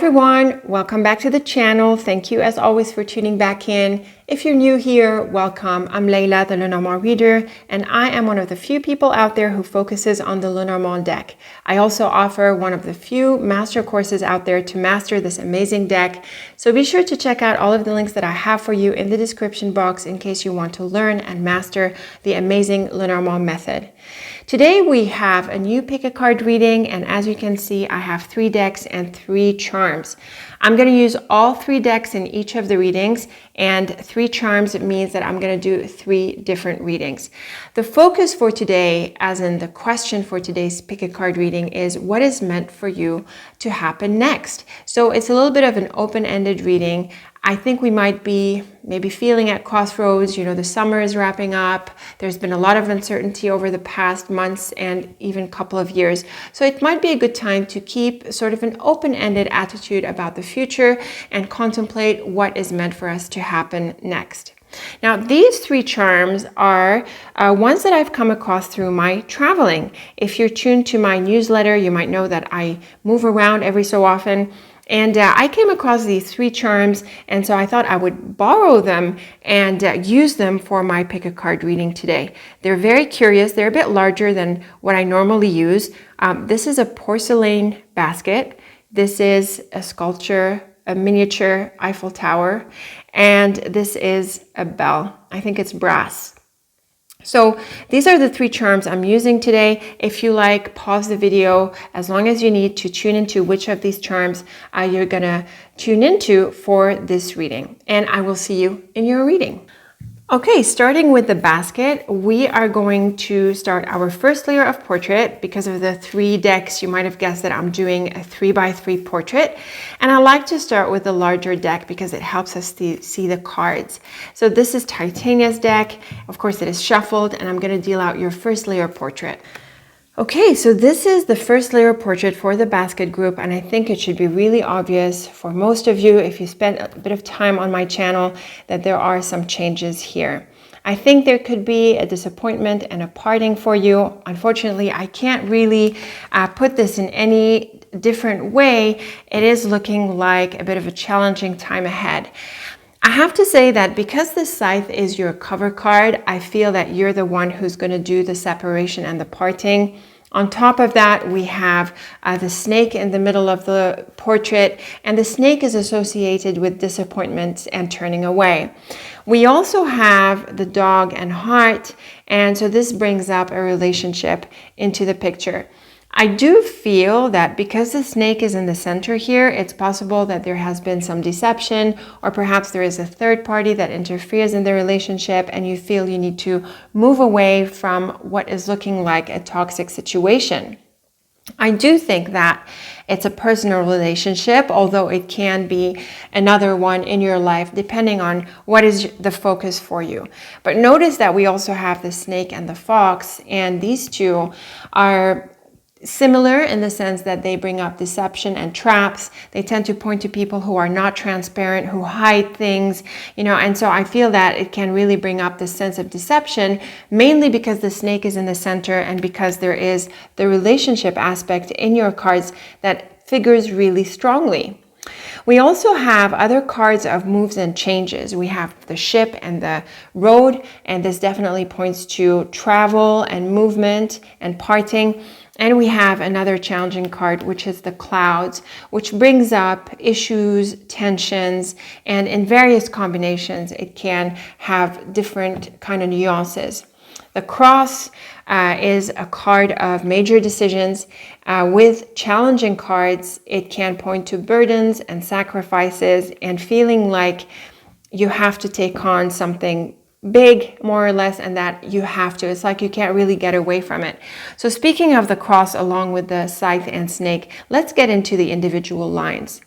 everyone, welcome back to the channel. Thank you as always for tuning back in. If you're new here, welcome. I'm Layla, the Lenormand reader, and I am one of the few people out there who focuses on the Lenormand deck. I also offer one of the few master courses out there to master this amazing deck. So be sure to check out all of the links that I have for you in the description box in case you want to learn and master the amazing Lenormand method. Today we have a new pick-a-card reading, and as you can see, I have 3 decks and 3 charms. I'm going to use all 3 decks in each of the readings, and 3 charms means that I'm going to do 3 different readings. The focus for today, as in the question for today's pick-a-card reading, is what is meant for you to happen next. So it's a little bit of an open-ended reading. I think we might be maybe feeling at crossroads. The summer is wrapping up. There's been a lot of uncertainty over the past months and even couple of years. So it might be a good time to keep sort of an open-ended attitude about the future and contemplate what is meant for us to happen next. Now, these 3 charms are ones that I've come across through my traveling. If you're tuned to my newsletter, you might know that I move around every so often. And I came across these 3 charms, and so I thought I would borrow them and use them for my pick-a-card reading today. They're very curious. They're a bit larger than what I normally use. This is a porcelain basket. This is a sculpture, a miniature Eiffel Tower, and this is a bell. I think it's brass. So these are the 3 charms I'm using today. If you like, pause the video as long as you need to tune into which of these charms you're gonna tune into for this reading. And I will see you in your reading. Okay, starting with the basket, we are going to start our first layer of portrait. Because of the 3 decks, you might have guessed that I'm doing a 3x3 portrait. And I like to start with the larger deck because it helps us to see the cards. So this is Titania's deck. Of course, it is shuffled, and I'm going to deal out your first layer portrait. Okay, so this is the first layer portrait for the basket group, and I think it should be really obvious for most of you, if you spent a bit of time on my channel, that there are some changes here. I think there could be a disappointment and a parting for you. Unfortunately, I can't really put this in any different way. It is looking like a bit of a challenging time ahead. I have to say that because the scythe is your cover card, I feel that you're the one who's going to do the separation and the parting. On top of that, we have the snake in the middle of the portrait, and the snake is associated with disappointment and turning away. We also have the dog and heart, and so this brings up a relationship into the picture. I do feel that because the snake is in the center here, it's possible that there has been some deception, or perhaps there is a third party that interferes in the relationship and you feel you need to move away from what is looking like a toxic situation. I do think that it's a personal relationship, although it can be another one in your life, depending on what is the focus for you. But notice that we also have the snake and the fox, and these 2 are similar in the sense that they bring up deception and traps. They tend to point to people who are not transparent, who hide things, and so I feel that it can really bring up this sense of deception, mainly because the snake is in the center and because there is the relationship aspect in your cards that figures really strongly. We also have other cards of moves and changes. We have the ship and the road, and this definitely points to travel and movement and parting. And we have another challenging card, which is the clouds, which brings up issues, tensions, and in various combinations, it can have different kind of nuances. The cross is a card of major decisions. With challenging cards, it can point to burdens and sacrifices and feeling like you have to take on something big, more or less, and that you have to. It's like you can't really get away from it. So speaking of the cross along with the scythe and snake, let's get into the individual lines.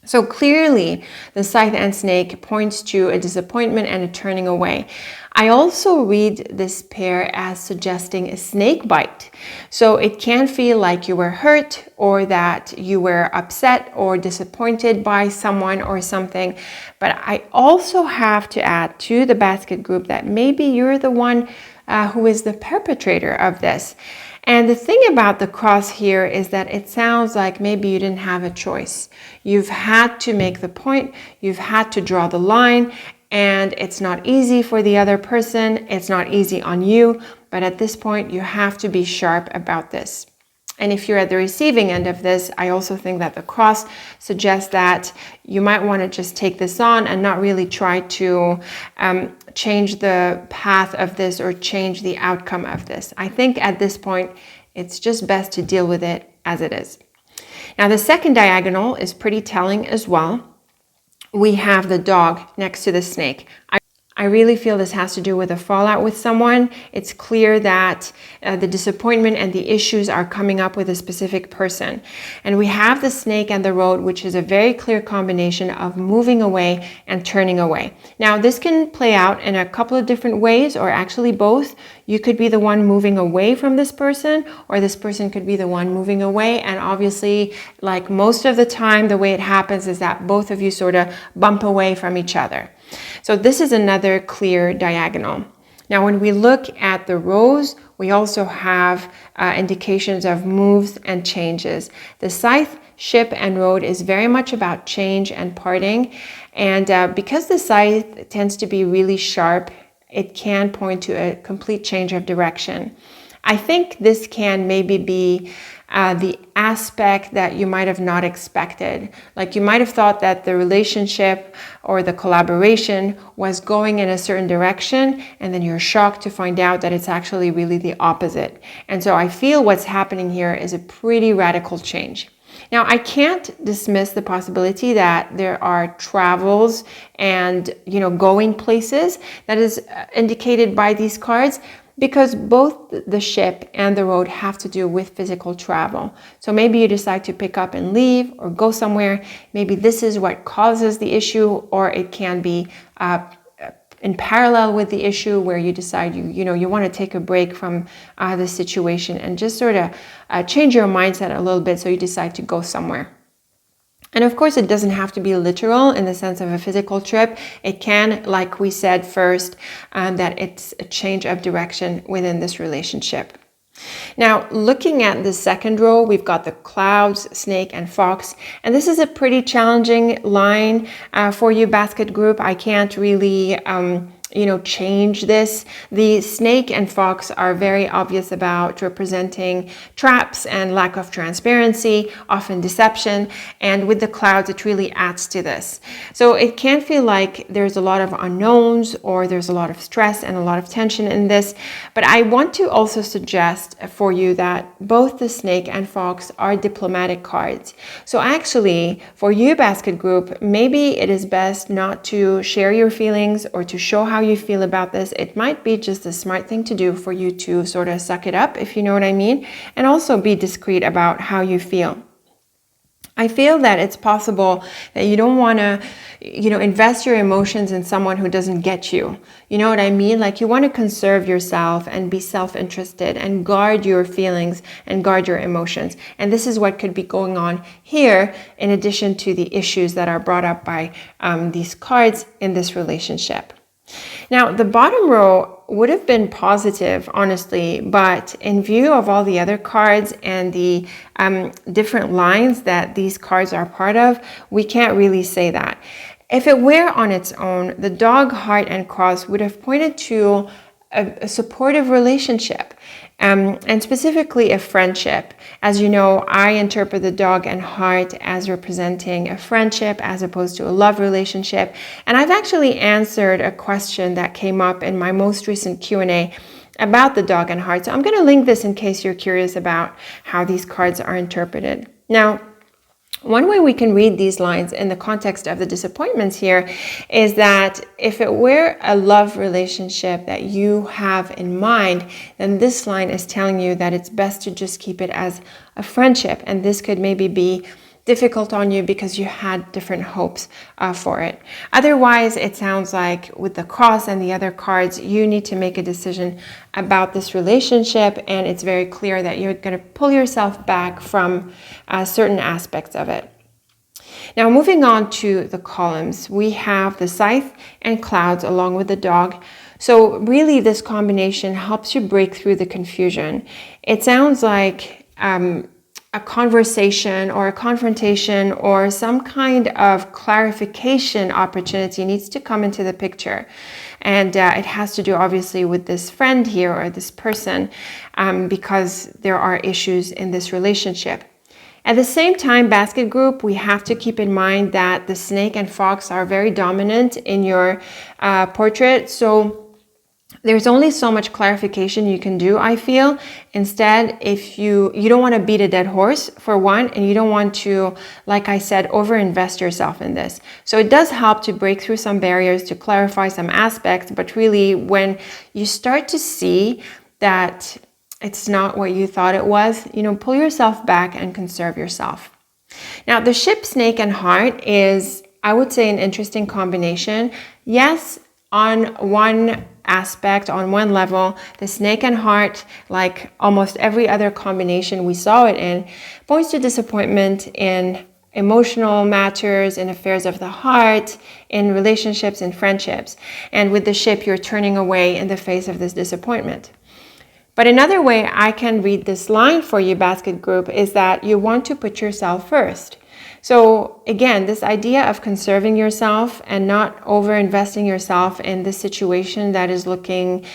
So clearly, the scythe and snake points to a disappointment and a turning away. I also read this pair as suggesting a snake bite. So it can feel like you were hurt, or that you were upset or disappointed by someone or something. But I also have to add to the basket group that maybe you're the one who is the perpetrator of this. And the thing about the cross here is that it sounds like maybe you didn't have a choice. You've had to make the point, you've had to draw the line, and it's not easy for the other person, it's not easy on you, but at this point you have to be sharp about this. And if you're at the receiving end of this, I also think that the cross suggests that you might want to just take this on and not really try to change the path of this or change the outcome of this. I think at this point, it's just best to deal with it as it is. Now, the second diagonal is pretty telling as well. We have the dog next to the snake. I really feel this has to do with a fallout with someone. It's clear that the disappointment and the issues are coming up with a specific person. And we have the snake and the road, which is a very clear combination of moving away and turning away. Now, this can play out in a couple of different ways, or actually both. You could be the one moving away from this person, or this person could be the one moving away. And obviously, like most of the time, the way it happens is that both of you sort of bump away from each other. So this is another clear diagonal. Now, when we look at the rows, we also have indications of moves and changes. The scythe, ship, and road is very much about change and parting. And because the scythe tends to be really sharp, it can point to a complete change of direction. I think this can maybe be the aspect that you might have not expected. Like you might have thought that the relationship or the collaboration was going in a certain direction, and then you're shocked to find out that it's actually really the opposite. And so I feel what's happening here is a pretty radical change. Now, I can't dismiss the possibility that there are travels and, going places that is indicated by these cards, because both the ship and the road have to do with physical travel. So maybe you decide to pick up and leave or go somewhere. Maybe this is what causes the issue, or it can be in parallel with the issue where you decide you want to take a break from the situation and just sort of change your mindset a little bit, so you decide to go somewhere. And of course, it doesn't have to be literal in the sense of a physical trip. It can, like we said first, that it's a change of direction within this relationship. Now, looking at the second row, we've got the clouds, snake, and fox. And this is a pretty challenging line for you, basket group. I can't really change this. The snake and fox are very obvious about representing traps and lack of transparency, often deception. And with the clouds, it really adds to this. So it can feel like there's a lot of unknowns, or there's a lot of stress and a lot of tension in this. But I want to also suggest for you that both the snake and fox are diplomatic cards. So actually, for you, basket group, maybe it is best not to share your feelings or to show how you feel about this. It might be just a smart thing to do for you to sort of suck it up, if you know what I mean, and also be discreet about how you feel. I feel that it's possible that you don't want to, invest your emotions in someone who doesn't get you. You know what I mean? Like you want to conserve yourself and be self-interested and guard your feelings and guard your emotions. And this is what could be going on here, in addition to the issues that are brought up by these cards in this relationship. Now, the bottom row would have been positive, honestly, but in view of all the other cards and the different lines that these cards are part of, we can't really say that. If it were on its own, the dog, heart, and cross would have pointed to a supportive relationship. And specifically a friendship. As you know, I interpret the dog and heart as representing a friendship as opposed to a love relationship. And I've actually answered a question that came up in my most recent Q&A about the dog and heart. So I'm going to link this in case you're curious about how these cards are interpreted. Now, one way we can read these lines in the context of the disappointments here is that if it were a love relationship that you have in mind, then this line is telling you that it's best to just keep it as a friendship. And this could maybe be difficult on you because you had different hopes for it. Otherwise, it sounds like with the cross and the other cards, you need to make a decision about this relationship, and it's very clear that you're going to pull yourself back from certain aspects of it. Now, moving on to the columns, we have the scythe and clouds along with the dog. So really this combination helps you break through the confusion. It sounds like a conversation or a confrontation or some kind of clarification opportunity needs to come into the picture. And it has to do obviously with this friend here or this person because there are issues in this relationship. At the same time, basket group, we have to keep in mind that the snake and fox are very dominant in your portrait. So there's only so much clarification you can do, I feel. Instead, if you don't want to beat a dead horse, for one, and you don't want to, like I said, overinvest yourself in this. So it does help to break through some barriers, to clarify some aspects, but really when you start to see that it's not what you thought it was, pull yourself back and conserve yourself. Now, the ship, snake, and heart is, I would say, an interesting combination. Yes, on one aspect, on one level, the snake and heart, like almost every other combination we saw it in, points to disappointment in emotional matters, in affairs of the heart, in relationships, in friendships. And with the ship, you're turning away in the face of this disappointment. But another way I can read this line for you, basket group, is that you want to put yourself first. So again, this idea of conserving yourself and not over-investing yourself in this situation that is looking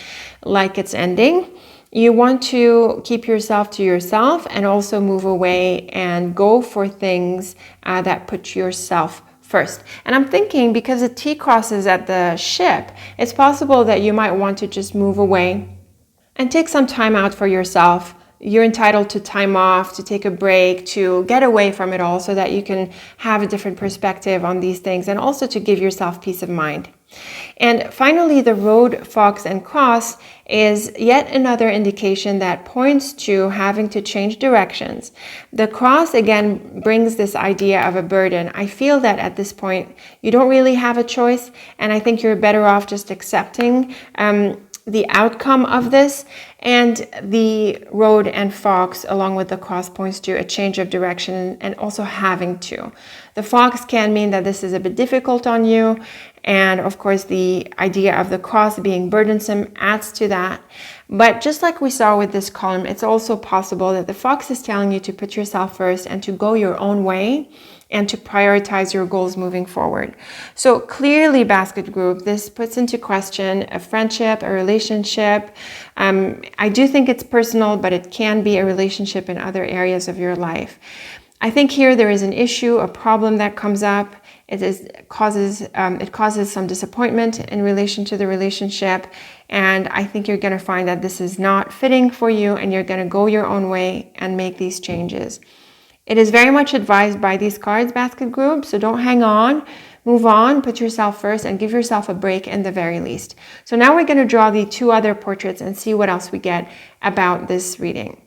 like it's ending. You want to keep yourself to yourself and also move away and go for things that put yourself first. And I'm thinking because the T crosses at the ship, it's possible that you might want to just move away and take some time out for yourself. You're entitled to time off, to take a break, to get away from it all so that you can have a different perspective on these things and also to give yourself peace of mind. And finally, the road, fox, and cross is yet another indication that points to having to change directions. The cross, again, brings this idea of a burden. I feel that at this point, you don't really have a choice, and I think you're better off just accepting the outcome of this. And the road and fox along with the cross points to a change of direction and also having to. The fox can mean that this is a bit difficult on you, and of course the idea of the cross being burdensome adds to that. But just like we saw with this column, it's also possible that the fox is telling you to put yourself first and to go your own way and to prioritize your goals moving forward. So clearly, basket group, this puts into question a friendship, a relationship. I do think it's personal, but it can be a relationship in other areas of your life. I think here there is an issue, a problem that comes up. It causes some disappointment in relation to the relationship. And I think you're going to find that this is not fitting for you and you're going to go your own way and make these changes. It is very much advised by these cards, basket group, so don't hang on. Move on, put yourself first, and give yourself a break in the very least. So now we're going to draw the two other portraits and see what else we get about this reading.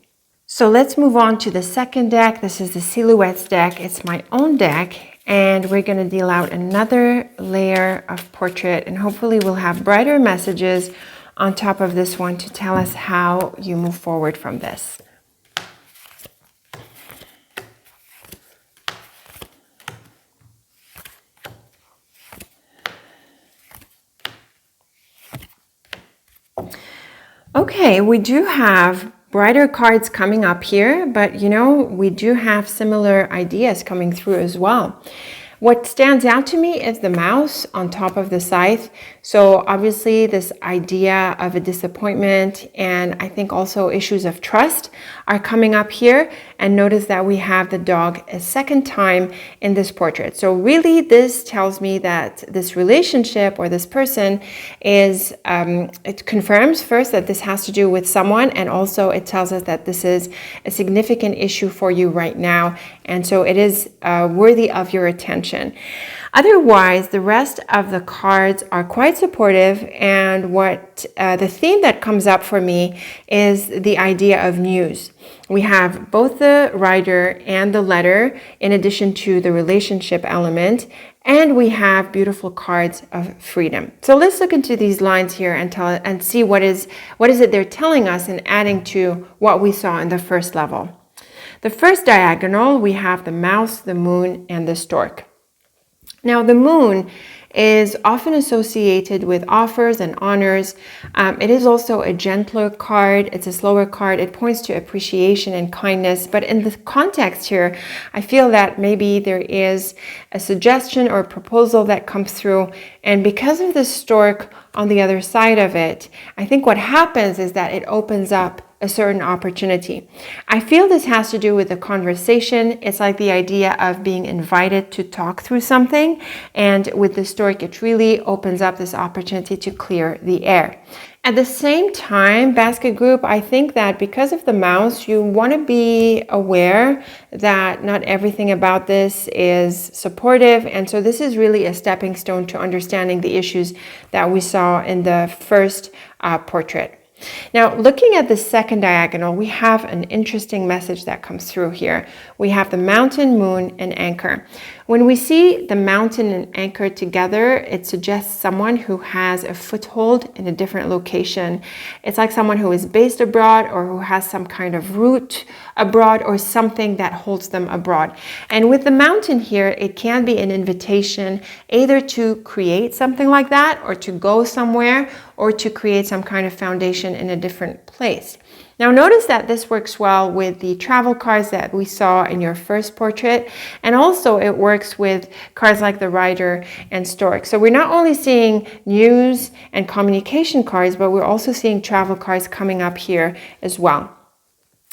So let's move on to the second deck. This is the Silhouettes deck. It's my own deck, and we're going to deal out another layer of portrait, and hopefully we'll have brighter messages on top of this one to tell us how you move forward from this. Okay, we do have brighter cards coming up here, but we do have similar ideas coming through as well. What stands out to me is the mouse on top of the scythe. So obviously this idea of a disappointment and I think also issues of trust are coming up here. And notice that we have the dog a second time in this portrait. So really this tells me that this relationship or this person is, it confirms first that this has to do with someone, and also it tells us that this is a significant issue for you right now. And so it is worthy of your attention. Otherwise, the rest of the cards are quite supportive, and what the theme that comes up for me is the idea of news. We have both the rider and the letter in addition to the relationship element, and we have beautiful cards of freedom. So let's look into these lines here and see what is it they're telling us and adding to what we saw in the first level. The first diagonal, we have the mouse, the moon, and the stork. Now, the moon is often associated with offers and honors. It is also a gentler card. It's a slower card. It points to appreciation and kindness. But in the context here, I feel that maybe there is a suggestion or a proposal that comes through. And because of the stork on the other side of it, I think what happens is that it opens up a certain opportunity. I feel this has to do with the conversation. It's like the idea of being invited to talk through something. And with the stork, it really opens up this opportunity to clear the air. At the same time, basket group, I think that because of the mouse, you want to be aware that not everything about this is supportive. And so this is really a stepping stone to understanding the issues that we saw in the first portrait. Now, looking at the second diagonal, we have an interesting message that comes through here. We have the mountain, moon, and anchor. When we see the mountain and anchor together, it suggests someone who has a foothold in a different location. It's like someone who is based abroad or who has some kind of root abroad or something that holds them abroad. And with the mountain here, it can be an invitation either to create something like that or to go somewhere or to create some kind of foundation in a different place. Now notice that this works well with the travel cards that we saw in your first portrait, and also it works with cards like the Rider and Stork. So we're not only seeing news and communication cards, but we're also seeing travel cards coming up here as well.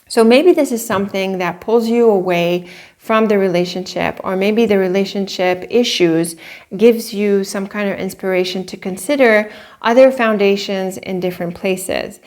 So maybe this is something that pulls you away from the relationship, or maybe the relationship issues gives you some kind of inspiration to consider other foundations in different places.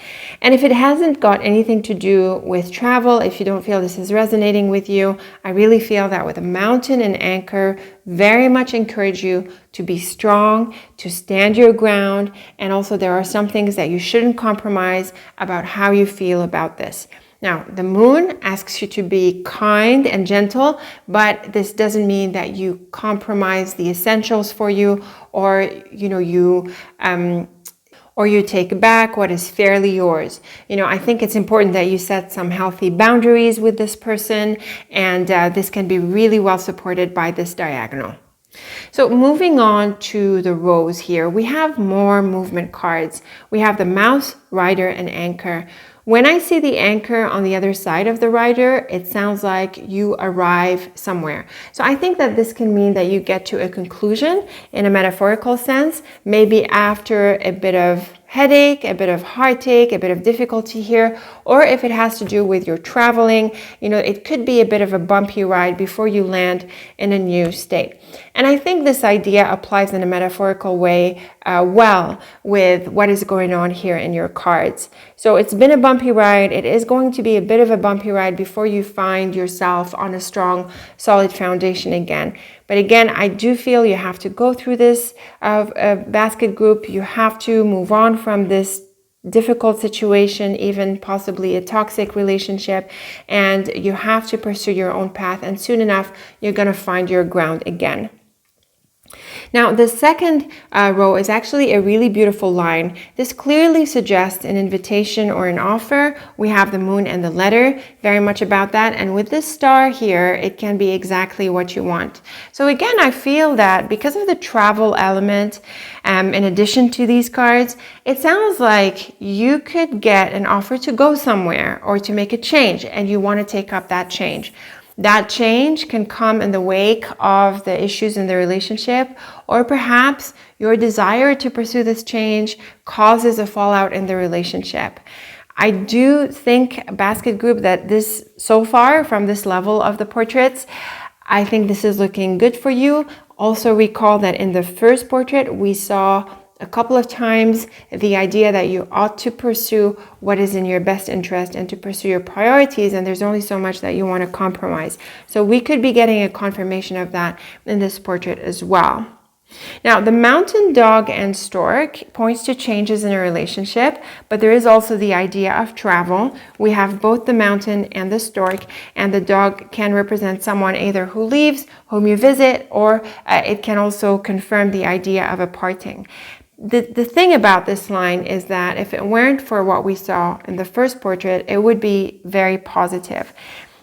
And if it hasn't got anything to do with travel, if you don't feel this is resonating with you, I really feel that with a mountain and anchor, very much encourage you to be strong, to stand your ground, and also there are some things that you shouldn't compromise about how you feel about this. Now, the moon asks you to be kind and gentle, but this doesn't mean that you compromise the essentials for you, or you take back what is fairly yours. I think it's important that you set some healthy boundaries with this person, and this can be really well supported by this diagonal. So moving on to the rows here, we have more movement cards. We have the mouse, rider, and anchor. When I see the anchor on the other side of the rider, it sounds like you arrive somewhere. So I think that this can mean that you get to a conclusion in a metaphorical sense, maybe after a bit of headache, a bit of heartache, a bit of difficulty here, or if it has to do with your traveling, it could be a bit of a bumpy ride before you land in a new state. And I think this idea applies in a metaphorical way well with what is going on here in your cards. So it's been a bumpy ride. It is going to be a bit of a bumpy ride before you find yourself on a strong, solid foundation again. But again, I do feel you have to go through this basket group. You have to move on from this difficult situation, even possibly a toxic relationship, and you have to pursue your own path, and soon enough, you're going to find your ground again. Now, the second row is actually a really beautiful line. This clearly suggests an invitation or an offer. We have the moon and the letter, very much about that. And with this star here, it can be exactly what you want. So again, I feel that because of the travel element, in addition to these cards, it sounds like you could get an offer to go somewhere or to make a change, and you want to take up that change. That change can come in the wake of the issues in the relationship, or perhaps your desire to pursue this change causes a fallout in the relationship. I do think, basket group, that this, so far from this level of the portraits, I think this is looking good for you. Also recall that in the first portrait, we saw a couple of times the idea that you ought to pursue what is in your best interest and to pursue your priorities, and there's only so much that you want to compromise. So we could be getting a confirmation of that in this portrait as well. Now, the mountain, dog, and stork points to changes in a relationship, but there is also the idea of travel. We have both the mountain and the stork, and the dog can represent someone either who leaves, whom you visit, or it can also confirm the idea of a parting. The thing about this line is that if it weren't for what we saw in the first portrait, it would be very positive.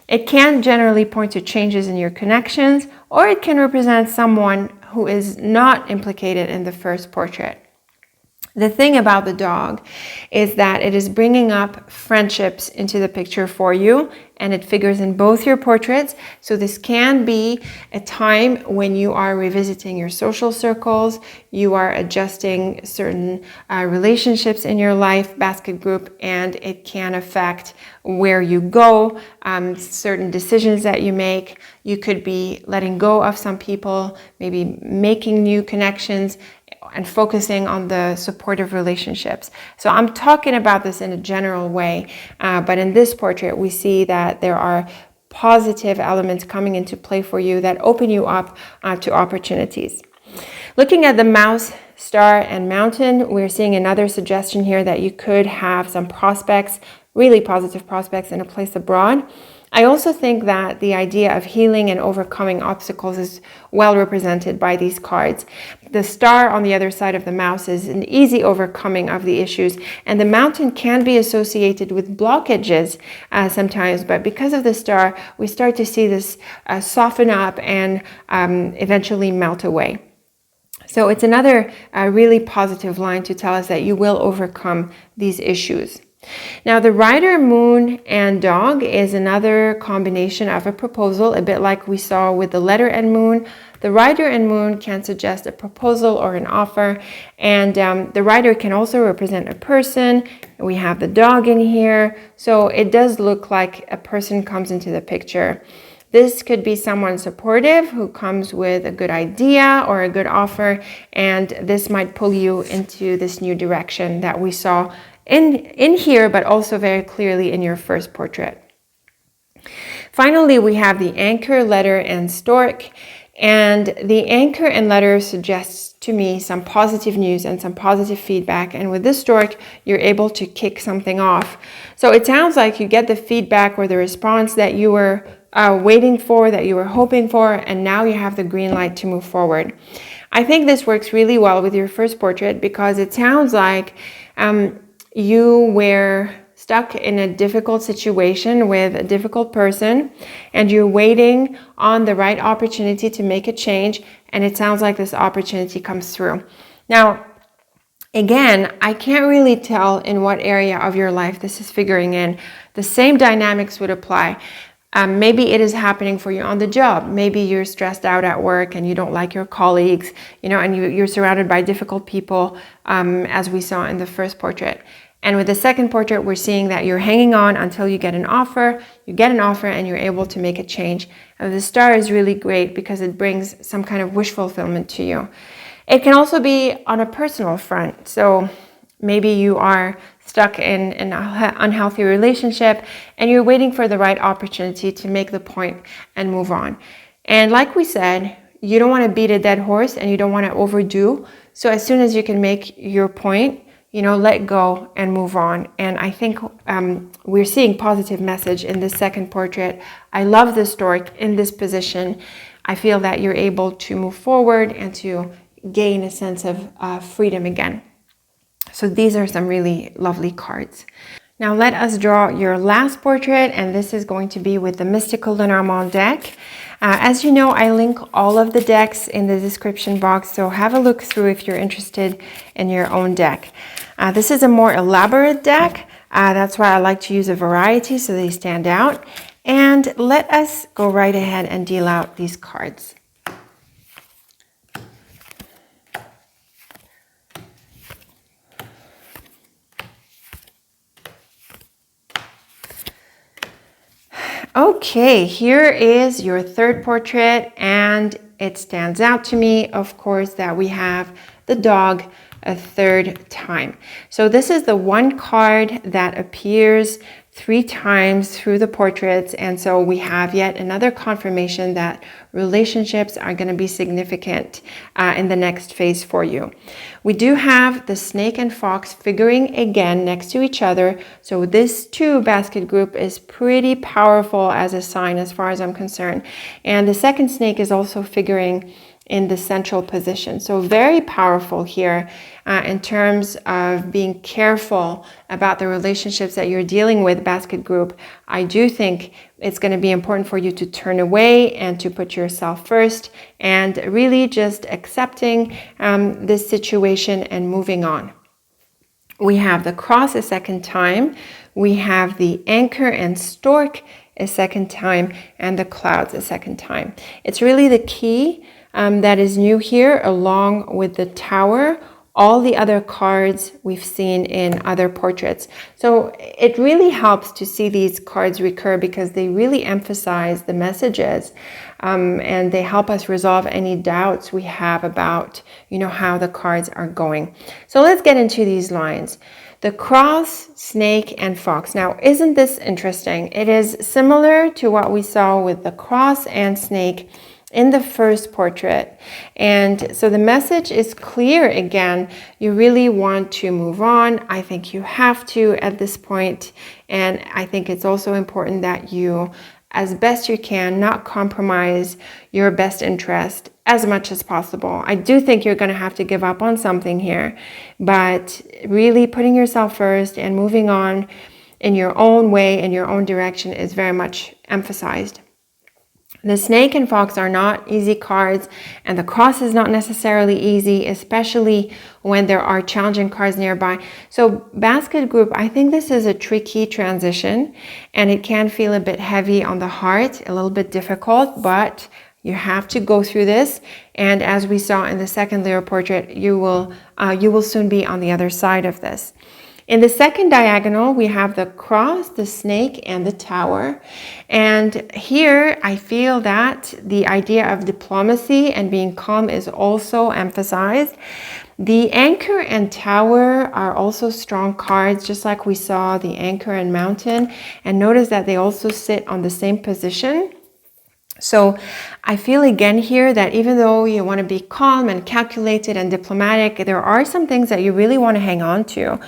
It can generally point to changes in your connections, or it can represent someone who is not implicated in the first portrait. The thing about the dog is that it is bringing up friendships into the picture for you, and it figures in both your portraits. So this can be a time when you are revisiting your social circles, you are adjusting certain relationships in your life, basket group, and it can affect where you go, certain decisions that you make. You could be letting go of some people, maybe making new connections, and focusing on the supportive relationships. So I'm talking about this in a general way, but in this portrait, we see that there are positive elements coming into play for you that open you up to opportunities. Looking at the mouse, star, and mountain, we're seeing another suggestion here that you could have some prospects, really positive prospects in a place abroad. I also think that the idea of healing and overcoming obstacles is well represented by these cards. The star on the other side of the mouse is an easy overcoming of the issues, and the mountain can be associated with blockages sometimes, but because of the star, we start to see this soften up and eventually melt away. So it's another really positive line to tell us that you will overcome these issues. Now, the rider, moon, and dog is another combination of a proposal, a bit like we saw with the letter and moon. The rider and moon can suggest a proposal or an offer, and the rider can also represent a person. We have the dog in here, so it does look like a person comes into the picture. This could be someone supportive who comes with a good idea or a good offer, and this might pull you into this new direction that we saw in here, but also very clearly in your first portrait. Finally, we have the anchor, letter, and stork. And the anchor and letter suggests to me some positive news and some positive feedback. And with this stork, you're able to kick something off. So it sounds like you get the feedback or the response that you were waiting for, that you were hoping for, and now you have the green light to move forward. I think this works really well with your first portrait because it sounds like you were stuck in a difficult situation with a difficult person, and you're waiting on the right opportunity to make a change, and it sounds like this opportunity comes through. Now, again, I can't really tell in what area of your life this is figuring in. The same dynamics would apply. Maybe it is happening for you on the job. Maybe you're stressed out at work and you don't like your colleagues, and you're surrounded by difficult people, as we saw in the first portrait. And with the second portrait, we're seeing that you're hanging on until you get an offer. You get an offer and you're able to make a change. And the star is really great because it brings some kind of wish fulfillment to you. It can also be on a personal front. So maybe you are stuck in an unhealthy relationship and you're waiting for the right opportunity to make the point and move on. And like we said, you don't want to beat a dead horse and you don't want to overdo. So as soon as you can make your point, let go and move on. And I think we're seeing positive message in this second portrait. I love the stork in this position. I feel that you're able to move forward and to gain a sense of freedom again. So these are some really lovely cards. Now let us draw your last portrait, and this is going to be with the Mystical Lenormand deck. As you know, I link all of the decks in the description box, so have a look through if you're interested in your own deck. This is a more elaborate deck. That's why I like to use a variety so they stand out. And let us go right ahead and deal out these cards. Okay, here is your third portrait, and it stands out to me, of course, that we have the dog a third time. So this is the one card that appears 3 times through the portraits, and so we have yet another confirmation that relationships are going to be significant in the next phase for you. We do have the snake and fox figuring again next to each other, so this too basket group is pretty powerful as a sign as far as I'm concerned. And the second snake is also figuring in the central position. So very powerful here in terms of being careful about the relationships that you're dealing with, basket group. I do think it's going to be important for you to turn away and to put yourself first and really just accepting this situation and moving on. We have the cross a second time. We have the anchor and stork a second time, and the clouds a second time. It's really the key that is new here, along with the tower. All the other cards we've seen in other portraits. So it really helps to see these cards recur because they really emphasize the messages and they help us resolve any doubts we have about, how the cards are going. So let's get into these lines. The cross, snake, and fox. Now, isn't this interesting? It is similar to what we saw with the cross and snake in the first portrait. And so the message is clear again. You really want to move on. I think you have to at this point. And I think it's also important that you, as best you can, not compromise your best interest as much as possible. I do think you're going to have to give up on something here, but really putting yourself first and moving on in your own way, in your own direction is very much emphasized. The snake and fox are not easy cards, and the cross is not necessarily easy, especially when there are challenging cards nearby. So basket group, I think this is a tricky transition, and it can feel a bit heavy on the heart, a little bit difficult, but you have to go through this. And as we saw in the second layer portrait, you will soon be on the other side of this. In the second diagonal, we have the cross, the snake, and the tower. And here, I feel that the idea of diplomacy and being calm is also emphasized. The anchor and tower are also strong cards, just like we saw the anchor and mountain. And notice that they also sit on the same position. So I feel again here that even though you want to be calm and calculated and diplomatic, there are some things that you really want to hang on to.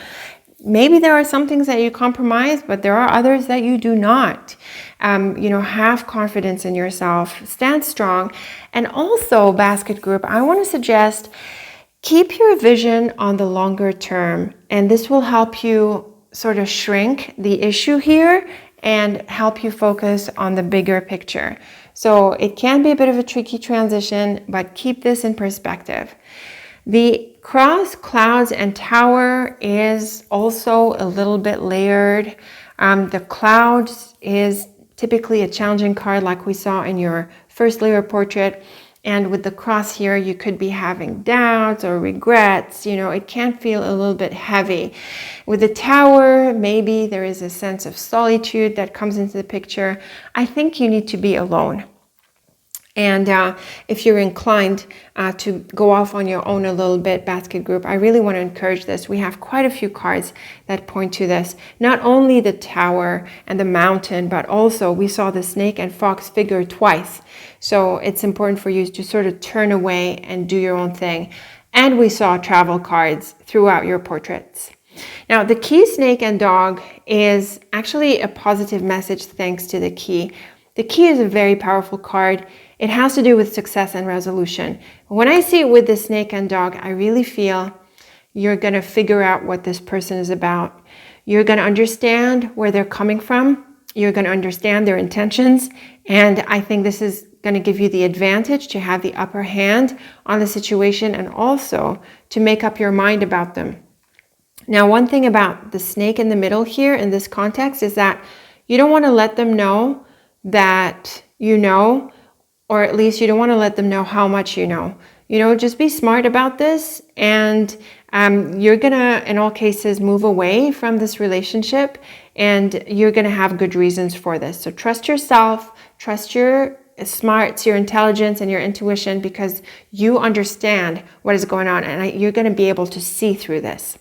Maybe there are some things that you compromise, but there are others that you do not. Have confidence in yourself, stand strong. And also, basket group, I want to suggest keep your vision on the longer term. And this will help you sort of shrink the issue here and help you focus on the bigger picture. So it can be a bit of a tricky transition, but keep this in perspective. The cross, clouds, and tower is also a little bit layered. The clouds is typically a challenging card like we saw in your first layer portrait. And with the cross here, you could be having doubts or regrets. It can feel a little bit heavy. With the tower, maybe there is a sense of solitude that comes into the picture. I think you need to be alone. And if you're inclined to go off on your own a little bit, basket group, I really want to encourage this. We have quite a few cards that point to this. Not only the tower and the mountain, but also we saw the snake and fox figure twice. So it's important for you to sort of turn away and do your own thing. And we saw travel cards throughout your portraits. Now, the key, snake and dog, is actually a positive message thanks to the key. The key is a very powerful card. It has to do with success and resolution. When I see it with the snake and dog, I really feel you're going to figure out what this person is about. You're going to understand where they're coming from. You're going to understand their intentions. And I think this is going to give you the advantage to have the upper hand on the situation and also to make up your mind about them. Now, one thing about the snake in the middle here in this context is that you don't want to let them know that you know, or at least you don't want to let them know how much you know. Just be smart about this, and you're gonna, in all cases, move away from this relationship, and you're gonna have good reasons for this. So trust yourself, trust your smarts, your intelligence, and your intuition, because you understand what is going on, and you're gonna be able to see through this.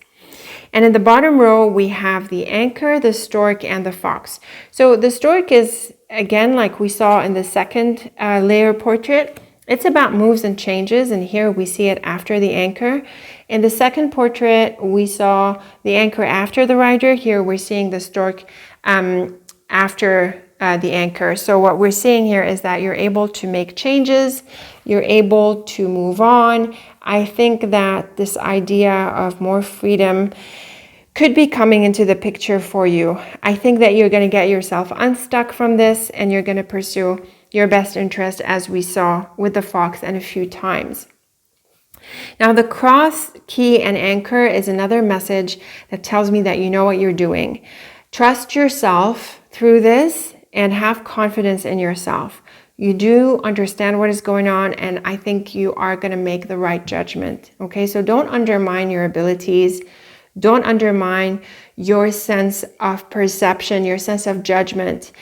And in the bottom row, we have the anchor, the stork, and the fox. So the stork is, again, like we saw in the second layer portrait, it's about moves and changes, and here we see it after the anchor. In the second portrait, we saw the anchor after the rider. Here we're seeing the stork after the anchor. So what we're seeing here is that you're able to make changes, you're able to move on. I think that this idea of more freedom could be coming into the picture for you. I think that you're going to get yourself unstuck from this and you're going to pursue your best interest, as we saw with the fox and a few times. Now, the cross, key, and anchor is another message that tells me that you know what you're doing. Trust yourself through this and have confidence in yourself. You do understand what is going on, and I think you are going to make the right judgment. Okay, so don't undermine your abilities. Don't undermine your sense of perception, your sense of judgment.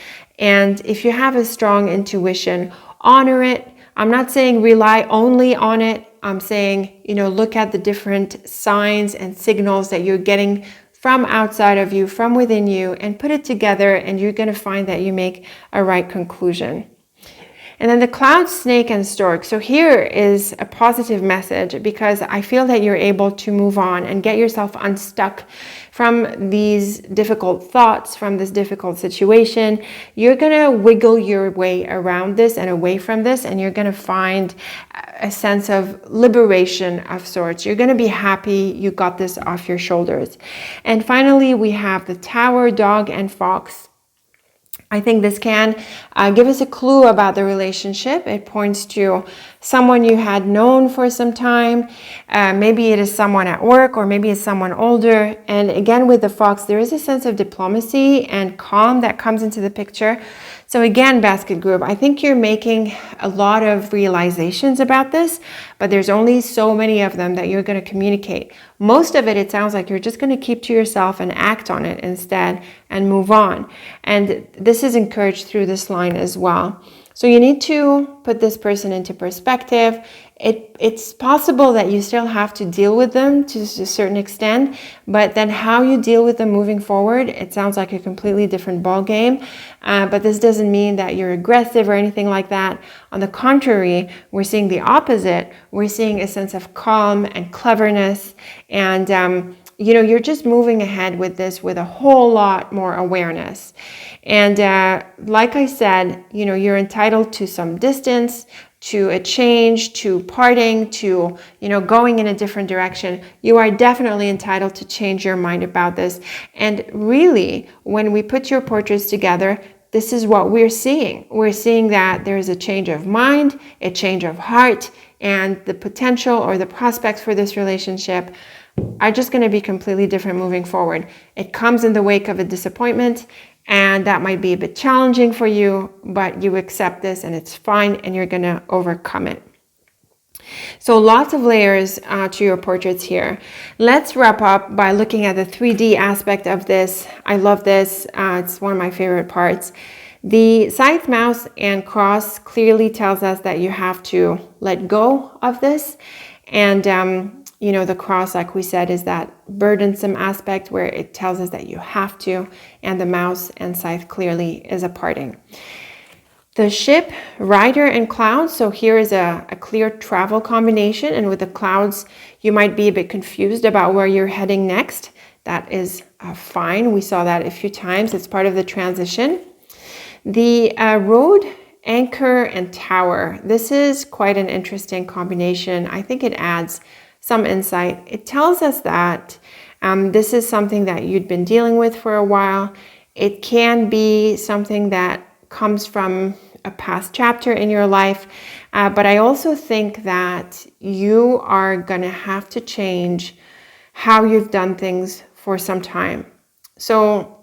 And if you have a strong intuition, honor it. I'm not saying rely only on it. I'm saying, look at the different signs and signals that you're getting from outside of you, from within you, and put it together, and you're going to find that you make a right conclusion. And then the cloud, snake, and stork. So here is a positive message, because I feel that you're able to move on and get yourself unstuck from these difficult thoughts, from this difficult situation. You're going to wiggle your way around this and away from this, and you're going to find a sense of liberation of sorts. You're going to be happy you got this off your shoulders. And finally, we have the tower, dog, and fox. I think this can give us a clue about the relationship. It points to someone you had known for some time. Maybe it is someone at work, or maybe it's someone older. And again, with the fox, there is a sense of diplomacy and calm that comes into the picture. So again, basket group, I think you're making a lot of realizations about this, but there's only so many of them that you're going to communicate. Most of it, it sounds like you're just going to keep to yourself and act on it instead and move on. And this is encouraged through this line as well. So you need to put this person into perspective. It's possible that you still have to deal with them to a certain extent, but then how you deal with them moving forward, it sounds like a completely different ball game. But this doesn't mean that you're aggressive or anything like that. On the contrary, we're seeing the opposite. We're seeing a sense of calm and cleverness, and you're just moving ahead with this with a whole lot more awareness. And like I said, you're entitled to some distance, to a change, to parting, to, going in a different direction. You are definitely entitled to change your mind about this. And really, when we put your portraits together, this is what we're seeing. We're seeing that there's a change of mind, a change of heart, and the potential or the prospects for this relationship are just going to be completely different moving forward. It comes in the wake of a disappointment, and that might be a bit challenging for you, but you accept this and it's fine, and you're going to overcome it. So lots of layers to your portraits here. Let's wrap up by looking at the 3D aspect of this. I love this. It's one of my favorite parts. The scythe, mouse, and cross clearly tells us that you have to let go of this. And the cross, like we said, is that burdensome aspect where it tells us that you have to, and the mouse and scythe clearly is a parting. The ship, rider, and clouds. So here is a clear travel combination, and with the clouds, you might be a bit confused about where you're heading next. That is fine. We saw that a few times. It's part of the transition. The road, anchor, and tower. This is quite an interesting combination. I think it adds some insight. It tells us that this is something that you'd been dealing with for a while. It can be something that comes from a past chapter in your life, but I also think that you are gonna have to change how you've done things for some time. So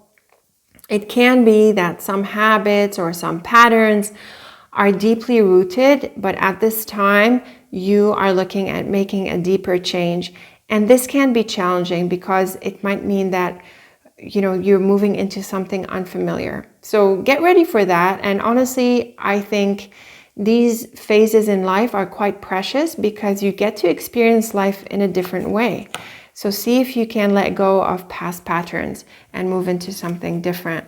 it can be that some habits or some patterns are deeply rooted, but at this time you are looking at making a deeper change. And this can be challenging because it might mean that you're moving into something unfamiliar. So get ready for that. And honestly, I think these phases in life are quite precious because you get to experience life in a different way. So see if you can let go of past patterns and move into something different.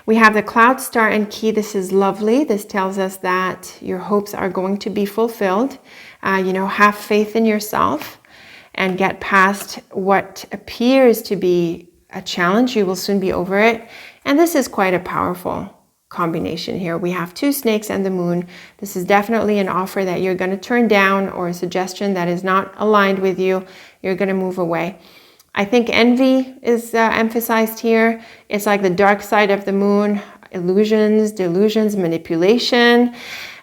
We have the cloud, star, and key. This is lovely. This tells us that your hopes are going to be fulfilled. Have faith in yourself and get past what appears to be a challenge. You will soon be over it. And this is quite a powerful combination here. We have 2 snakes and the moon. This is definitely an offer that you're going to turn down, or a suggestion that is not aligned with you. You're going to move away. I think envy is emphasized here. It's like the dark side of the moon, illusions, delusions, manipulation,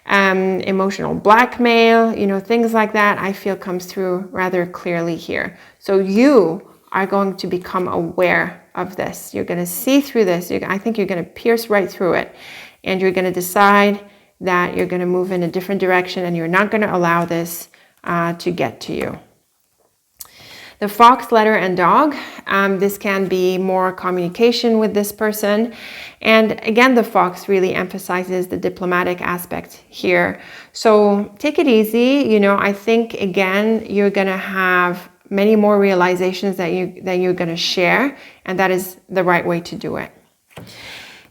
emotional blackmail, things like that I feel comes through rather clearly here. So you are going to become aware of this. You're going to see through this. I think you're going to pierce right through it, and you're going to decide that you're going to move in a different direction, and you're not going to allow this to get to you. The fox, letter, and dog. This can be more communication with this person. And again, the fox really emphasizes the diplomatic aspect here. So take it easy. I think, again, you're going to have many more realizations that you're going to share, and that is the right way to do it.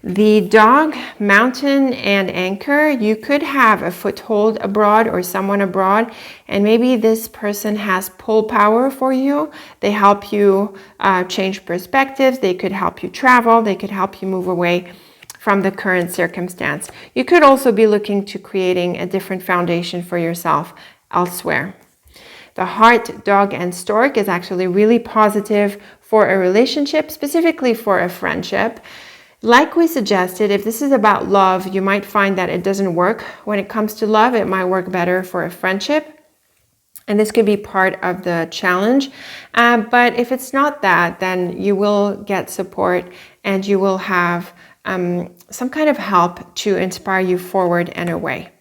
The dog, mountain, and anchor, you could have a foothold abroad or someone abroad, and maybe this person has pull power for you. They help you change perspectives. They could help you travel. They could help you move away from the current circumstance. You could also be looking to creating a different foundation for yourself elsewhere. The heart, dog, and stork is actually really positive for a relationship, specifically for a friendship. Like we suggested, if this is about love, you might find that it doesn't work when it comes to love. It might work better for a friendship. And this could be part of the challenge. But if it's not that, then you will get support, and you will have some kind of help to inspire you forward and away.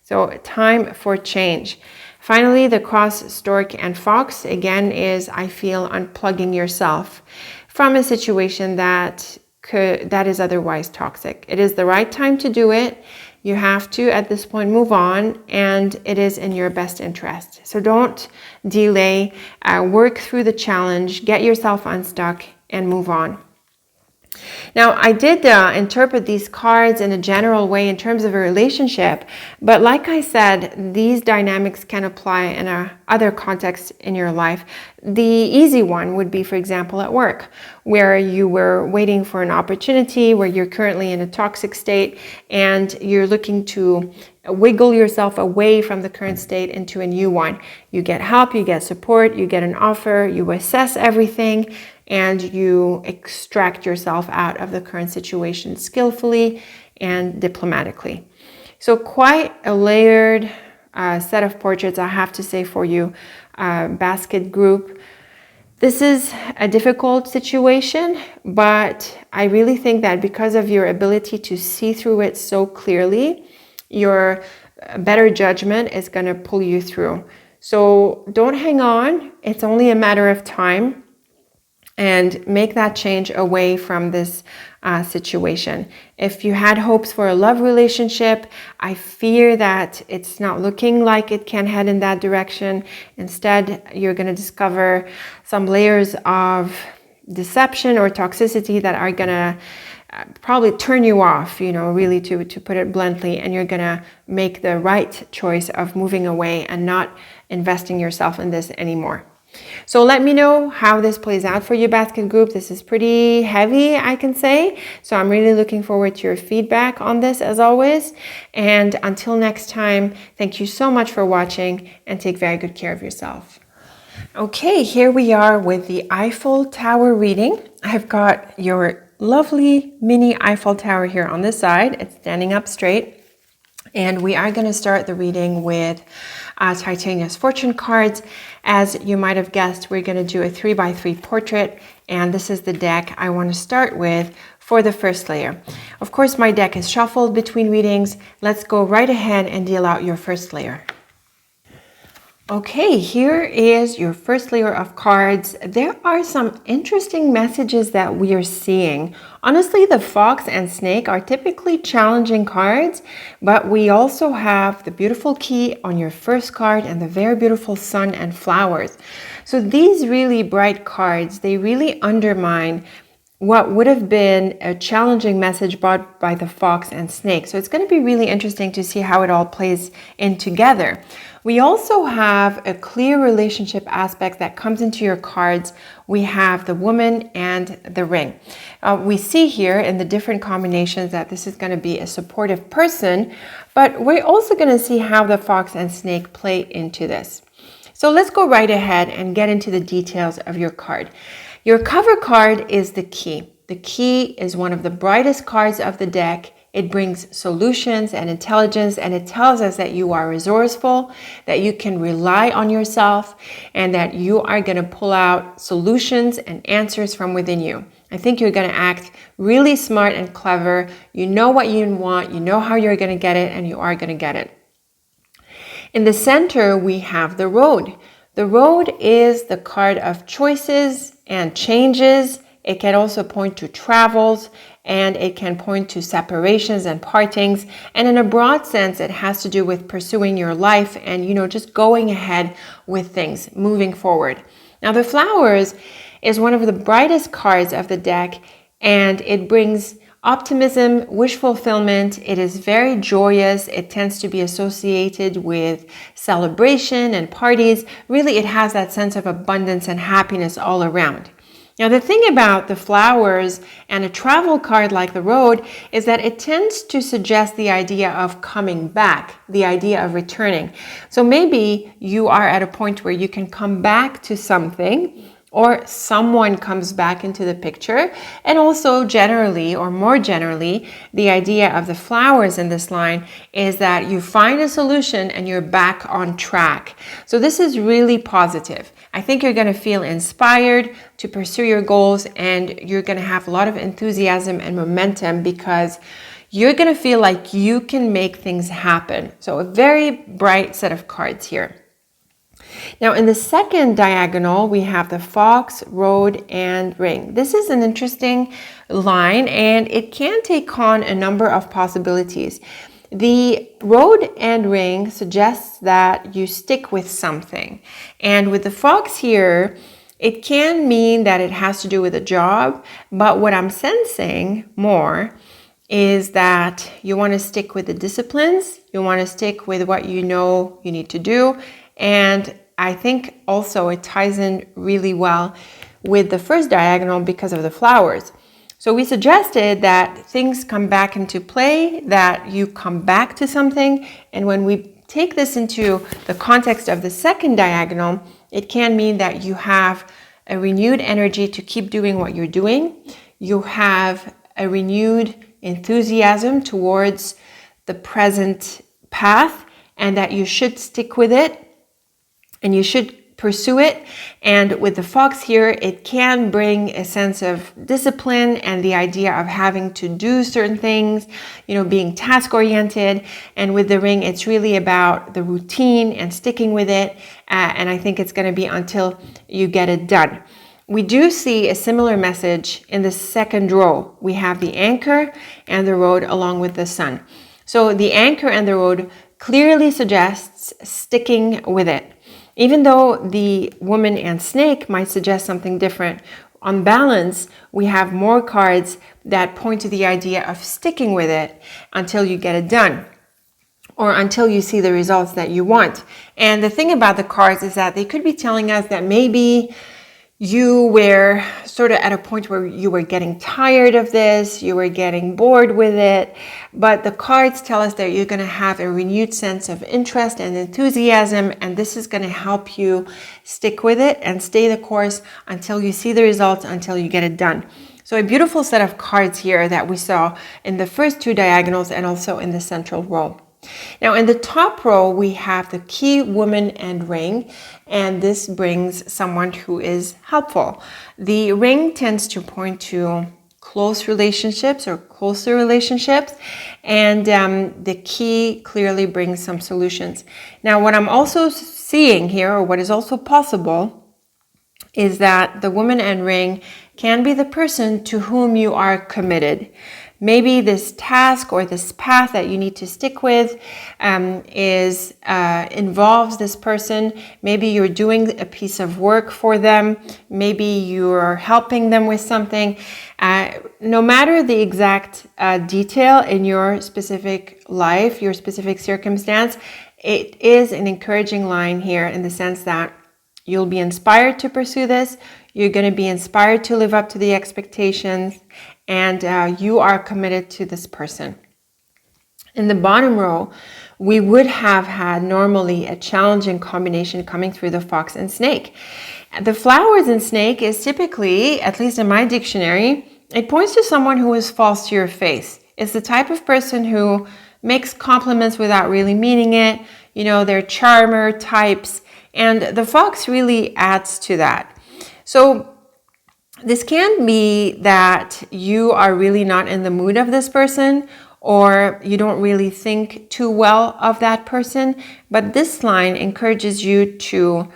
So time for change. Finally, the cross, stork, and fox, again, is, I feel, unplugging yourself from a situation that is otherwise toxic. It is the right time to do it. You have to, at this point, move on, and it is in your best interest. So don't delay. Work through the challenge, get yourself unstuck, and move on. Now, I did interpret these cards in a general way in terms of a relationship, but like I said, these dynamics can apply in other contexts in your life. The easy one would be, for example, at work, where you were waiting for an opportunity, where you're currently in a toxic state, and you're looking to wiggle yourself away from the current state into a new one. You get help, you get support, you get an offer, you assess everything, and you extract yourself out of the current situation skillfully and diplomatically. So quite a layered set of portraits, I have to say, for you, basket group. This is a difficult situation, but I really think that because of your ability to see through it so clearly, your better judgment is going to pull you through. So don't hang on. It's only a matter of time. And make that change away from this situation. If you had hopes for a love relationship, I fear that it's not looking like it can head in that direction. Instead, you're going to discover some layers of deception or toxicity that are going to probably turn you off, really to put it bluntly, and you're going to make the right choice of moving away and not investing yourself in this anymore. So let me know how this plays out for you, basket group. This is pretty heavy, I can say. So I'm really looking forward to your feedback on this, as always. And until next time, thank you so much for watching, and take very good care of yourself. Okay, here we are with the Eiffel Tower reading. I've got your lovely mini Eiffel Tower here on this side. It's standing up straight. And we are going to start the reading with Titania's fortune cards. As you might have guessed, we're going to do a 3x3 portrait, and this is the deck I want to start with for the first layer. Of course, my deck is shuffled between readings. Let's go right ahead and deal out your first layer. Okay, here is your first layer of cards. There are some interesting messages that we are seeing. Honestly, the fox and snake are typically challenging cards, but we also have the beautiful key on your first card and the very beautiful sun and flowers. So these really bright cards, they really undermine what would have been a challenging message brought by the fox and snake. So it's going to be really interesting to see how it all plays in together. We also have a clear relationship aspect that comes into your cards. We have the woman and the ring. We see here in the different combinations that this is going to be a supportive person, but we're also going to see how the fox and snake play into this. So let's go right ahead and get into the details of your card. Your cover card is the key. The key is one of the brightest cards of the deck. It brings solutions and intelligence, and it tells us that you are resourceful, that you can rely on yourself, and that you are going to pull out solutions and answers from within you. I think you're going to act really smart and clever. You know what you want, you know how you're going to get it, and you are going to get it. In the center, we have the road. The road is the card of choices and changes. It can also point to travels, and it can point to separations and partings. And in a broad sense, it has to do with pursuing your life and, just going ahead with things, moving forward. Now, the flowers is one of the brightest cards of the deck, and it brings optimism, wish fulfillment. It is very joyous. It tends to be associated with celebration and parties. Really, it has that sense of abundance and happiness all around. Now, the thing about the flowers and a travel card like the road is that it tends to suggest the idea of coming back, the idea of returning. So maybe you are at a point where you can come back to something, or someone comes back into the picture. And also generally, or more generally, the idea of the flowers in this line is that you find a solution and you're back on track. So this is really positive. I think you're going to feel inspired to pursue your goals, and you're going to have a lot of enthusiasm and momentum because you're going to feel like you can make things happen. So a very bright set of cards here. Now, in the second diagonal, we have the fox, road, and ring. This is an interesting line, and it can take on a number of possibilities. The road and ring suggests that you stick with something. And with the fox here, it can mean that it has to do with a job, but what I'm sensing more is that you want to stick with the disciplines, you want to stick with what you know you need to do, and I think also it ties in really well with the first diagonal because of the flowers. So we suggested that things come back into play, that you come back to something. And when we take this into the context of the second diagonal, it can mean that you have a renewed energy to keep doing what you're doing. You have a renewed enthusiasm towards the present path, and that you should stick with it. And you should pursue it. And with the fox here, it can bring a sense of discipline and the idea of having to do certain things, being task-oriented. And with the ring, it's really about the routine and sticking with it. And I think it's going to be until you get it done. We do see a similar message in the second row. We have the anchor and the road along with the sun. So the anchor and the road clearly suggests sticking with it. Even though the woman and snake might suggest something different, on balance, we have more cards that point to the idea of sticking with it until you get it done, or until you see the results that you want. And the thing about the cards is that they could be telling us that maybe you were sort of at a point where you were getting tired of this, you were getting bored with it, but the cards tell us that you're going to have a renewed sense of interest and enthusiasm, and this is going to help you stick with it and stay the course until you see the results, until you get it done. So a beautiful set of cards here that we saw in the first two diagonals and also in the central row. Now, in the top row, we have the key, woman, and ring, and this brings someone who is helpful. The ring tends to point to close relationships or closer relationships, and the key clearly brings some solutions. Now, what I'm also seeing here, or what is also possible, is that the woman and ring can be the person to whom you are committed. Maybe this task or this path that you need to stick with involves this person. Maybe you're doing a piece of work for them. Maybe you're helping them with something. No matter the exact detail in your specific life, your specific circumstance, it is an encouraging line here in the sense that you'll be inspired to pursue this. You're going to be inspired to live up to the expectations, and you are committed to this person. In the bottom row, we would have had normally a challenging combination coming through the fox and snake. The flowers and snake is typically, at least in my dictionary, it points to someone who is false to your face. It's the type of person who makes compliments without really meaning it. You know, they're charmer types, and the fox really adds to that. So this can be that you are really not in the mood of this person, or you don't really think too well of that person. But this line encourages you to,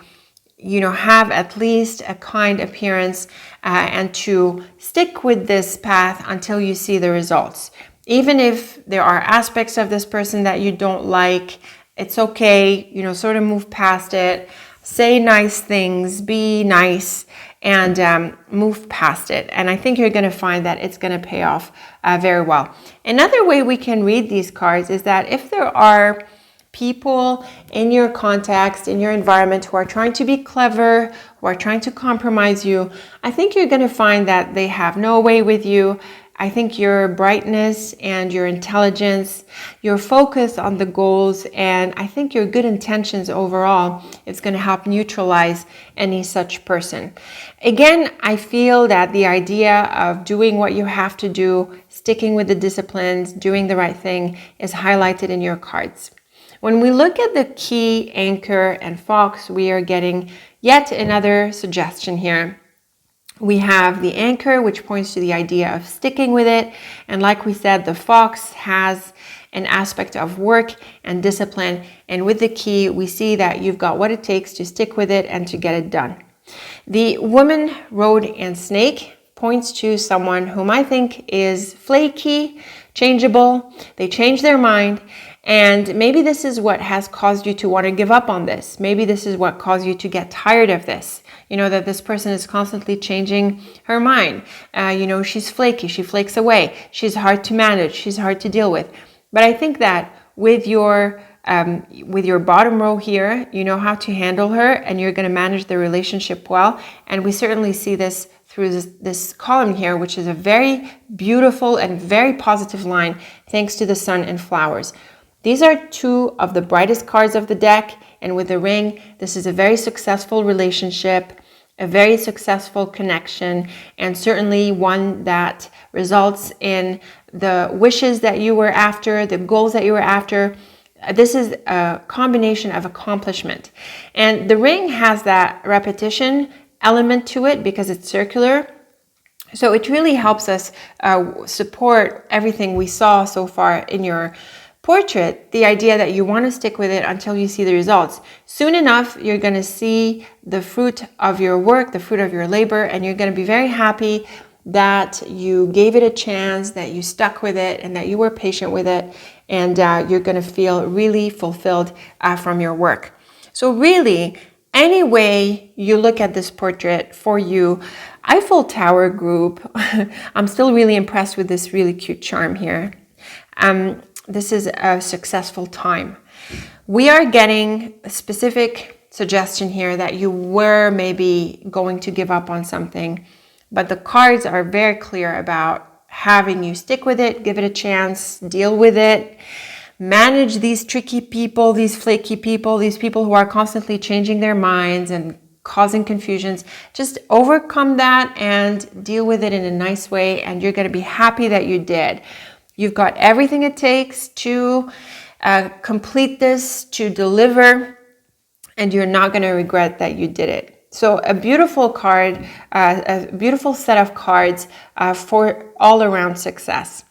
have at least a kind appearance and to stick with this path until you see the results. Even if there are aspects of this person that you don't like, it's okay, sort of move past it. Say nice things, be nice, and move past it. And I think you're going to find that it's going to pay off very well. Another way we can read these cards is that if there are people in your context, in your environment who are trying to be clever, who are trying to compromise you, I think you're going to find that they have no way with you. I think your brightness and your intelligence, your focus on the goals, and I think your good intentions overall is going to help neutralize any such person. Again, I feel that the idea of doing what you have to do, sticking with the disciplines, doing the right thing is highlighted in your cards. When we look at the key, anchor, and fox, we are getting yet another suggestion here. We have the anchor, which points to the idea of sticking with it. And like we said, the fox has an aspect of work and discipline. And with the key, we see that you've got what it takes to stick with it and to get it done. The woman, road, and snake points to someone whom I think is flaky, changeable. They change their mind. And maybe this is what has caused you to want to give up on this. Maybe this is what caused you to get tired of this. That this person is constantly changing her mind. She's flaky. She flakes away. She's hard to manage. She's hard to deal with. But I think that with your bottom row here, you know how to handle her, and you're going to manage the relationship well. And we certainly see this through this column here, which is a very beautiful and very positive line, thanks to the sun and flowers. These are two of the brightest cards of the deck, and with the ring, this is a very successful relationship, a very successful connection, and certainly one that results in the wishes that you were after, the goals that you were after. This is a combination of accomplishment. And the ring has that repetition element to it because it's circular. So it really helps us support everything we saw so far in your portrait, the idea that you want to stick with it until you see the results. Soon enough, you're going to see the fruit of your work, the fruit of your labor, and you're going to be very happy that you gave it a chance, that you stuck with it, and that you were patient with it, and you're going to feel really fulfilled from your work. So really, any way you look at this portrait for you, Eiffel Tower group, I'm still really impressed with this really cute charm here. This is a successful time. We are getting a specific suggestion here that you were maybe going to give up on something, but the cards are very clear about having you stick with it, give it a chance, deal with it, manage these tricky people, these flaky people, these people who are constantly changing their minds and causing confusions. Just overcome that and deal with it in a nice way, and you're going to be happy that you did. You've got everything it takes to complete this, to deliver, and you're not going to regret that you did it. So a beautiful card, a beautiful set of cards for all-around success.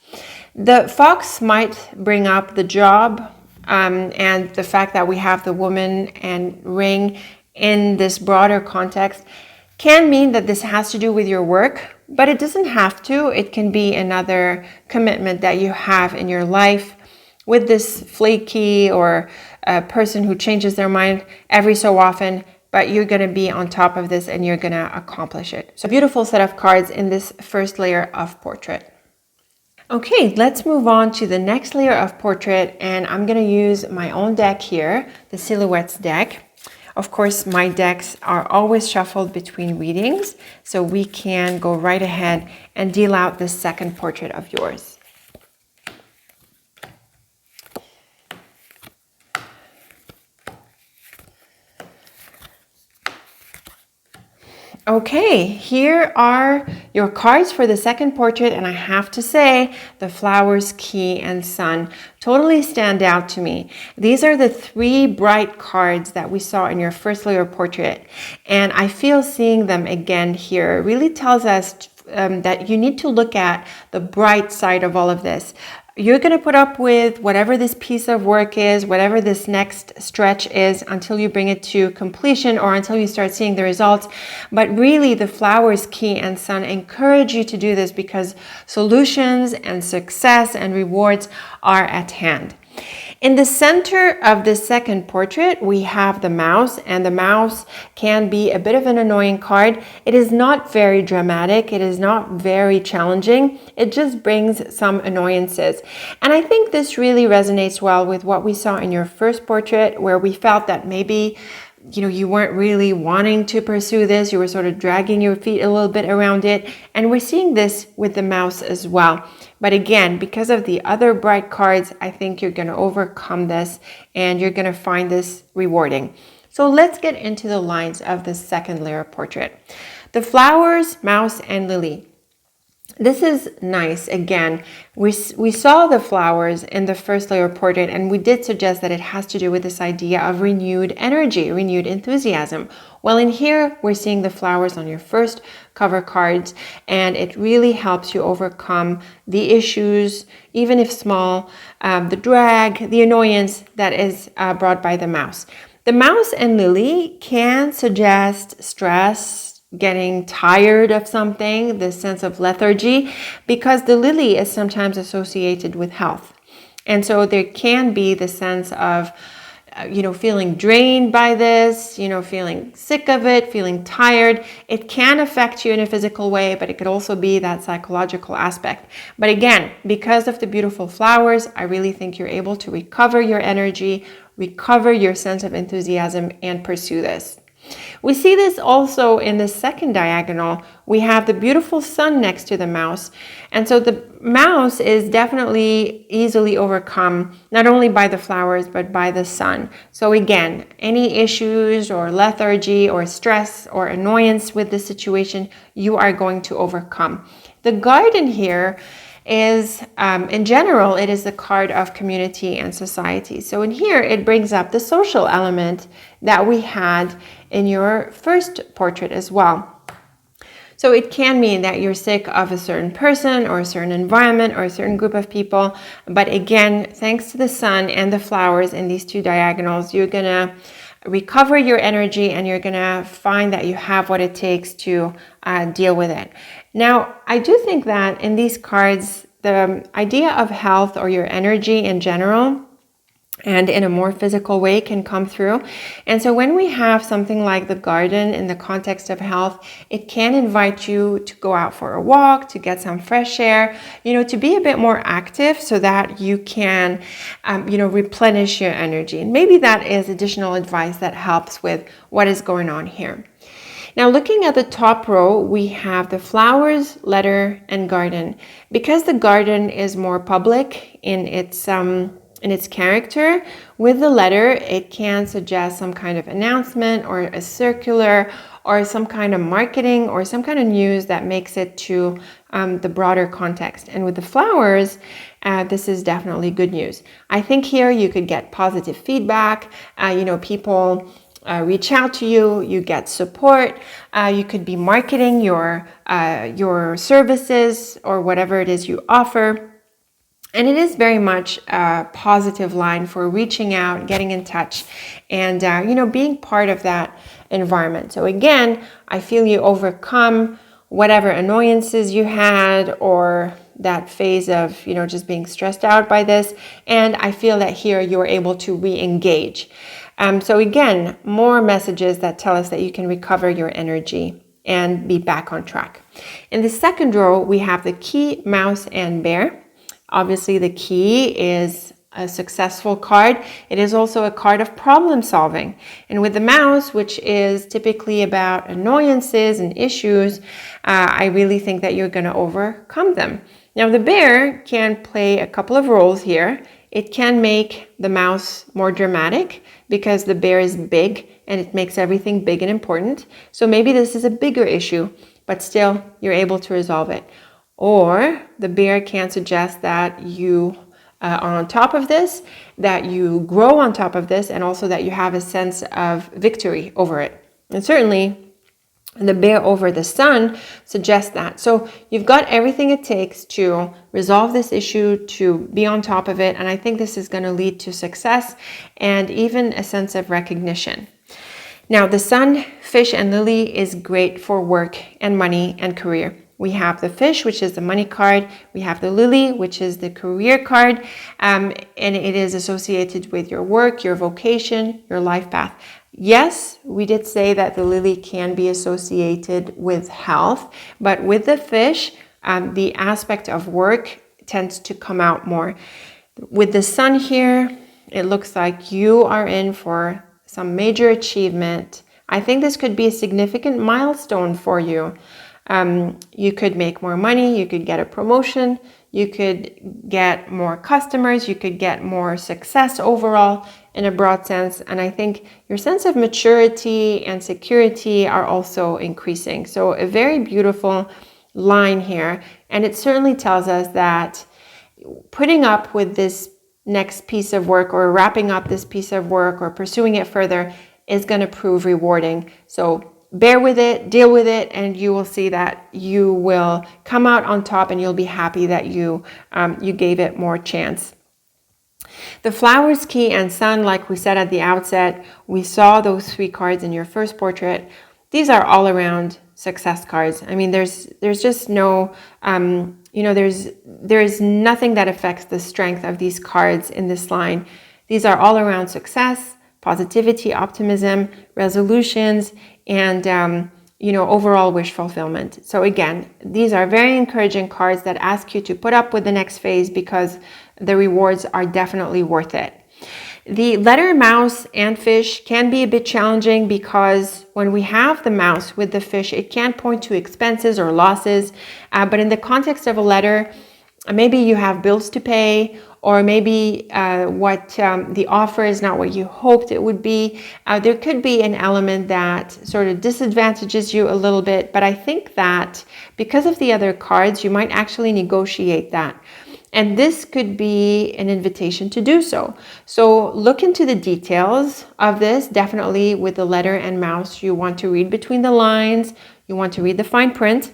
The fox might bring up the job and the fact that we have the woman and ring in this broader context can mean that this has to do with your work. but it doesn't have to. It can be another commitment that you have in your life with this flaky or a person who changes their mind every so often, but you're going to be on top of this and you're going to accomplish it. So beautiful set of cards in this first layer of portrait. Okay, let's move on to the next layer of portrait, and I'm going to use my own deck here, the Silhouettes deck. Of course, my decks are always shuffled between readings, so we can go right ahead and deal out the second portrait of yours. Okay, here are your cards for the second portrait, and I have to say the flowers, key, and sun totally stand out to me. These are the three bright cards that we saw in your first layer portrait, and I feel seeing them again here really tells us that you need to look at the bright side of all of this. You're going to put up with whatever this piece of work is, whatever this next stretch is, until you bring it to completion or until you start seeing the results. But really, the flowers, key, and sun encourage you to do this because solutions and success and rewards are at hand. In the center of the second portrait, we have the mouse, and the mouse can be a bit of an annoying card. It is not very dramatic. It is not very challenging. It just brings some annoyances. And I think this really resonates well with what we saw in your first portrait, where we felt that maybe you weren't really wanting to pursue this. You were sort of dragging your feet a little bit around it. And we're seeing this with the mouse as well. But again, because of the other bright cards, I think you're going to overcome this and you're going to find this rewarding. So let's get into the lines of the second layer portrait. The flowers, mouse, and lily. This is nice. Again, we saw the flowers in the first layer portrait, and we did suggest that it has to do with this idea of renewed energy, renewed enthusiasm. Well, in here, we're seeing the flowers on your first cover cards, and it really helps you overcome the issues, even if small, the drag, the annoyance that is brought by the mouse. The mouse and lily can suggest stress, getting tired of something, this sense of lethargy, because the lily is sometimes associated with health. And so there can be the sense of, feeling drained by this, feeling sick of it, feeling tired. It can affect you in a physical way, but it could also be that psychological aspect. But again, because of the beautiful flowers, I really think you're able to recover your energy, recover your sense of enthusiasm, and pursue this. We see this also in the second diagonal. We have the beautiful sun next to the mouse. And so the mouse is definitely easily overcome, not only by the flowers, but by the sun. So again, any issues or lethargy or stress or annoyance with the situation, you are going to overcome. The garden here is, in general, it is the card of community and society. So in here, it brings up the social element that we had in your first portrait as well. So it can mean that you're sick of a certain person or a certain environment or a certain group of people. But again, thanks to the sun and the flowers in these two diagonals, you're going to recover your energy and you're going to find that you have what it takes to deal with it. Now, I do think that in these cards, the idea of health or your energy in general and in a more physical way can come through. And so when we have something like the garden in the context of health, it can invite you to go out for a walk, to get some fresh air, to be a bit more active so that you can, replenish your energy. And maybe that is additional advice that helps with what is going on here. Now, looking at the top row, we have the flowers, letter, and garden. Because the garden is more public in its character, with the letter, it can suggest some kind of announcement or a circular or some kind of marketing or some kind of news that makes it to the broader context. And with the flowers, this is definitely good news. I think here you could get positive feedback. People reach out to you, you get support, you could be marketing your services or whatever it is you offer. And it is very much a positive line for reaching out, getting in touch, and being part of that environment. So again, I feel you overcome whatever annoyances you had or that phase of, just being stressed out by this. And I feel that here you're able to re-engage. So again, more messages that tell us that you can recover your energy and be back on track. In the second row, we have the key, mouse, and bear. Obviously, the key is a successful card. It is also a card of problem solving. And with the mouse, which is typically about annoyances and issues, I really think that you're going to overcome them. Now, the bear can play a couple of roles here. It can make the mouse more dramatic because the bear is big and it makes everything big and important. So maybe this is a bigger issue, but still you're able to resolve it. Or the bear can suggest that you are on top of this, that you grow on top of this, and also that you have a sense of victory over it. And certainly the bear over the sun suggests that. So you've got everything it takes to resolve this issue, to be on top of it. And I think this is going to lead to success and even a sense of recognition. Now, the sun, fish, and lily is great for work and money and career. We have the fish, which is the money card. We have the lily, which is the career card. And it is associated with your work, your vocation, your life path. Yes, we did say that the lily can be associated with health, but with the fish, the aspect of work tends to come out more. With the sun here, it looks like you are in for some major achievement. I think this could be a significant milestone for you. You could make more money, you could get a promotion, you could get more customers, you could get more success overall in a broad sense. And I think your sense of maturity and security are also increasing. So a very beautiful line here. And it certainly tells us that putting up with this next piece of work or wrapping up this piece of work or pursuing it further is going to prove rewarding. So bear with it, deal with it, and you will see that you will come out on top and you'll be happy that you gave it more chance. The flowers, key, and sun, like we said at the outset, we saw those three cards in your first portrait. These are all around success cards. I mean, there's just no, there is nothing that affects the strength of these cards in this line. These are all around success, positivity, optimism, resolutions, and overall wish fulfillment. So again, these are very encouraging cards that ask you to put up with the next phase because the rewards are definitely worth it. The letter mouse and fish can be a bit challenging because when we have the mouse with the fish, it can point to expenses or losses. But in the context of a letter, maybe you have bills to pay, or maybe the offer is not what you hoped it would be. There could be an element that sort of disadvantages you a little bit, but I think that because of the other cards, you might actually negotiate that. And this could be an invitation to do so. So look into the details of this. Definitely with the letter and mouse, you want to read between the lines. You want to read the fine print.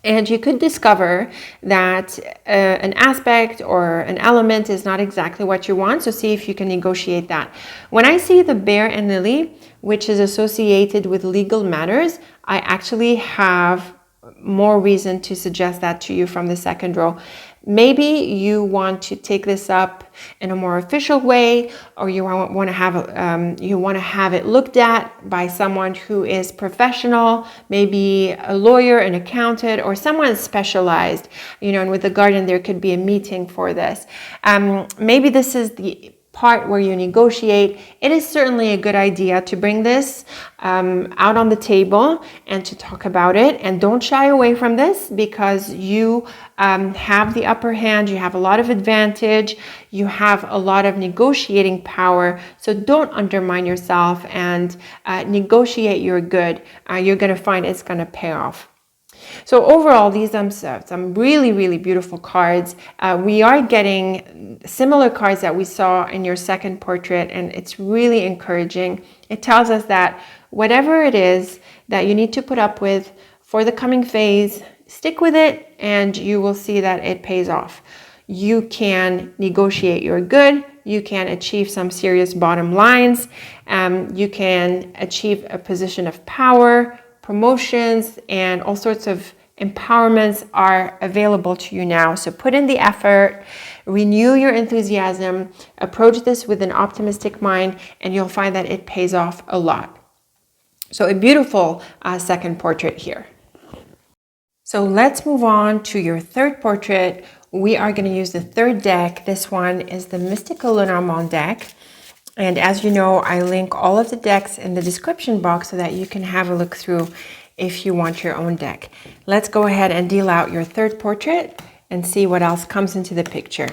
And you could discover that an aspect or an element is not exactly what you want. So see if you can negotiate that. When I see the bear and lily, which is associated with legal matters, I actually have more reason to suggest that to you from the second row. Maybe you want to take this up in a more official way, or you want to have it looked at by someone who is professional, maybe a lawyer, an accountant, or someone specialized. And with the garden, there could be a meeting for this. Maybe this is the part where you negotiate. It is certainly a good idea to bring this out on the table and to talk about it. And don't shy away from this because you have the upper hand. You have a lot of advantage. You have a lot of negotiating power. So don't undermine yourself and negotiate your good. You're going to find it's going to pay off. So overall, these are some really, really beautiful cards. We are getting similar cards that we saw in your second portrait, and it's really encouraging. It tells us that whatever it is that you need to put up with for the coming phase, stick with it, and you will see that it pays off. You can negotiate your good. You can achieve some serious bottom lines. You can achieve a position of power promotions and all sorts of empowerments are available to you now. So put in the effort, renew your enthusiasm, approach this with an optimistic mind, and you'll find that it pays off a lot. So a beautiful second portrait here. So let's move on to your third portrait. We are going to use the third deck. This one is the Mystical Lenormand deck. And as you know, I link all of the decks in the description box so that you can have a look through if you want your own deck. Let's go ahead and deal out your third portrait and see what else comes into the picture.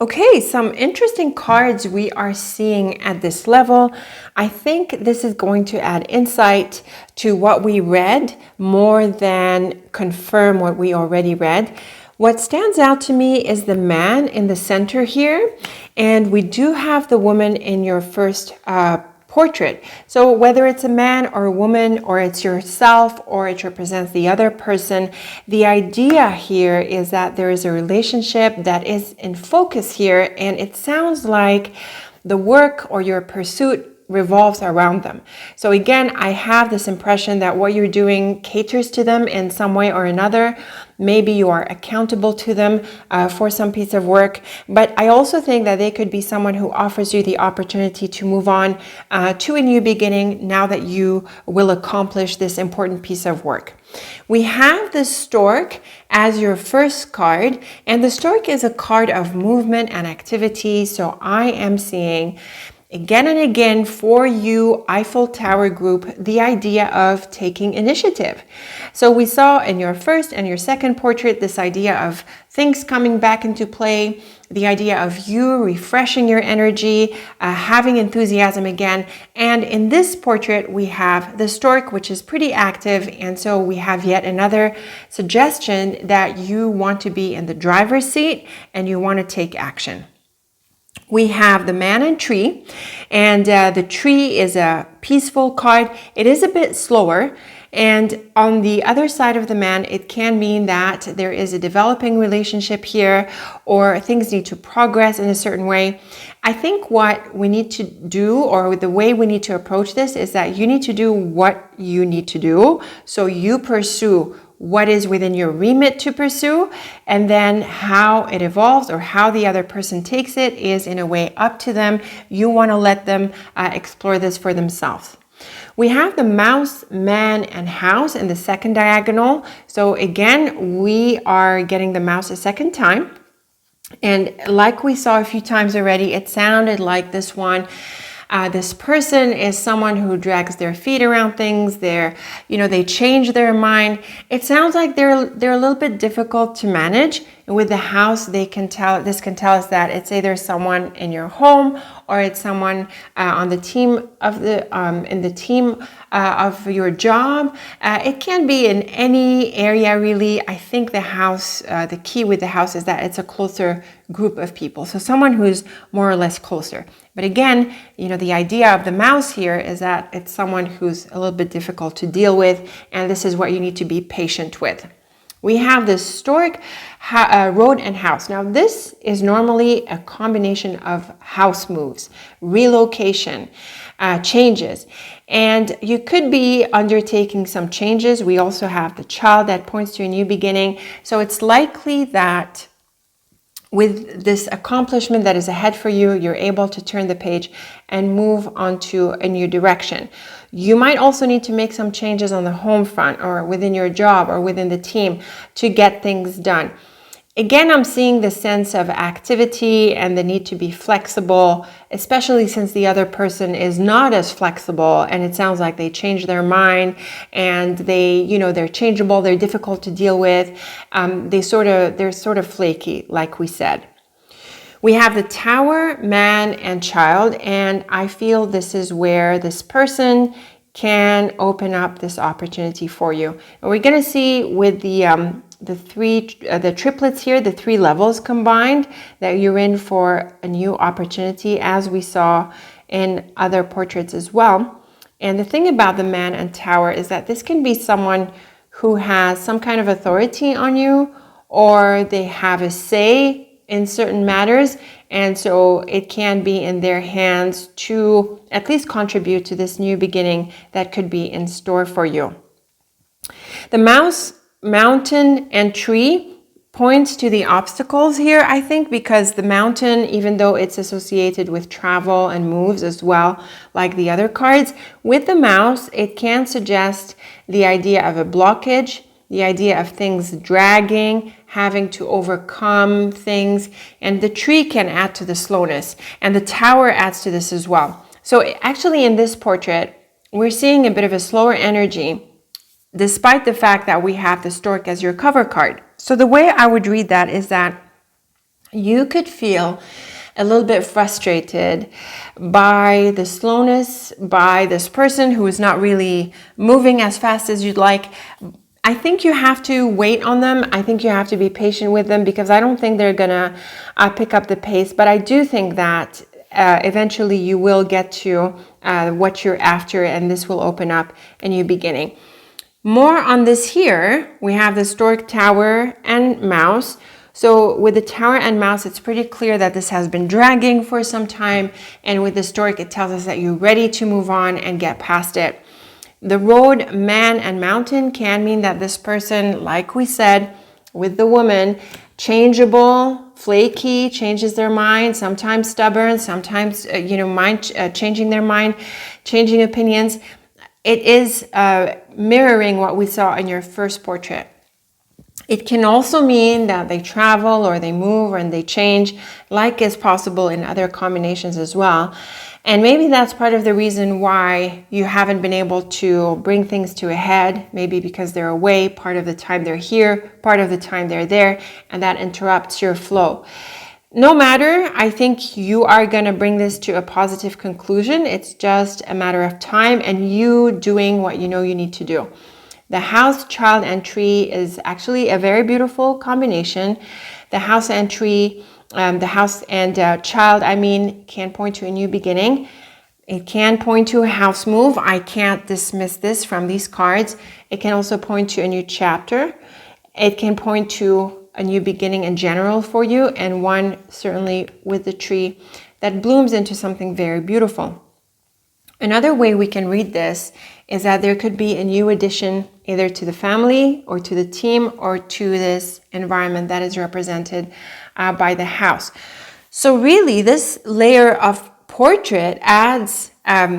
Okay, some interesting cards we are seeing at this level. I think this is going to add insight to what we read more than confirm what we already read. What stands out to me is the man in the center here, and we do have the woman in your first portrait. So whether it's a man or a woman, or it's yourself, or it represents the other person, the idea here is that there is a relationship that is in focus here, and it sounds like the work or your pursuit revolves around them. So again, I have this impression that what you're doing caters to them in some way or another. Maybe you are accountable to them for some piece of work, but I also think that they could be someone who offers you the opportunity to move on to a new beginning now that you will accomplish this important piece of work. We have the stork as your first card, and the stork is a card of movement and activity. So I am seeing again and again for you, Eiffel Tower group, the idea of taking initiative. So we saw in your first and your second portrait this idea of things coming back into play, the idea of you refreshing your energy, having enthusiasm again. And in this portrait, we have the stork, which is pretty active. And so we have yet another suggestion that you want to be in the driver's seat and you want to take action. We have the man and tree, and the tree is a peaceful card. It is a bit slower, and on the other side of the man, it can mean that there is a developing relationship here, or things need to progress in a certain way. I think what we need to do, or the way we need to approach this, is that you need to do what you need to do. So you pursue what is within your remit to pursue, and then how it evolves or how the other person takes it is in a way up to them. You want to let them explore this for themselves. We have the mouse, man, and house in the second diagonal. So again, we are getting the mouse a second time. And like we saw a few times already, it sounded like this one. This person is someone who drags their feet around things. They change their mind. It sounds like they're a little bit difficult to manage. And with the house, this can tell us that it's either someone in your home or it's someone on the team of of your job. It can be in any area, really. I think the house, the key with the house is that it's a closer group of people. So someone who's more or less closer. But again, the idea of the mouse here is that it's someone who's a little bit difficult to deal with, and this is what you need to be patient with. We have the stork, road, and house. Now, this is normally a combination of house moves, relocation, changes, and you could be undertaking some changes. We also have the child that points to a new beginning. So it's likely that with this accomplishment that is ahead for you, you're able to turn the page and move on to a new direction. You might also need to make some changes on the home front or within your job or within the team to get things done. Again, I'm seeing the sense of activity and the need to be flexible, especially since the other person is not as flexible, and it sounds like they change their mind and they're changeable, they're difficult to deal with. They're sort of flaky, like we said. We have the tower, man, and child, and I feel this is where this person can open up this opportunity for you. And we're going to see with the triplets here, the three levels combined, that you're in for a new opportunity, as we saw in other portraits as well. And the thing about the man and tower is that this can be someone who has some kind of authority on you, or they have a say in certain matters, and so it can be in their hands to at least contribute to this new beginning that could be in store for you. The mouse, mountain, and tree points to the obstacles here, I think, because the mountain, even though it's associated with travel and moves as well, like the other cards, with the mouse, it can suggest the idea of a blockage, the idea of things dragging, having to overcome things, and the tree can add to the slowness, and the tower adds to this as well. So actually in this portrait, we're seeing a bit of a slower energy, despite the fact that we have the stork as your cover card. So the way I would read that is that you could feel a little bit frustrated by the slowness, by this person who is not really moving as fast as you'd like. I think you have to wait on them. I think you have to be patient with them, because I don't think they're gonna pick up the pace. But I do think that eventually you will get to what you're after, and this will open up a new beginning. More on this here, we have the stork, tower, and mouse. So with the tower and mouse, it's pretty clear that this has been dragging for some time. And with the stork, it tells us that you're ready to move on and get past it. The road, man, and mountain can mean that this person, like we said, with the woman, changeable, flaky, changes their mind, sometimes stubborn, sometimes, changing their mind, changing opinions. It is mirroring what we saw in your first portrait. It can also mean that they travel or they move and they change, like is possible in other combinations as well. And maybe that's part of the reason why you haven't been able to bring things to a head, maybe because they're away, part of the time they're here, part of the time they're there, and that interrupts your flow. No matter, I think you are going to bring this to a positive conclusion. It's just a matter of time and you doing what you know you need to do. The house, child, and tree is actually a very beautiful combination. The house and tree, the house and child, can point to a new beginning. It can point to a house move. I can't dismiss this from these cards. It can also point to a new chapter. It can point to a new beginning in general for you, and one certainly with the tree that blooms into something very beautiful. Another way we can read this is that there could be a new addition either to the family or to the team or to this environment that is represented by the house. So really this layer of portrait adds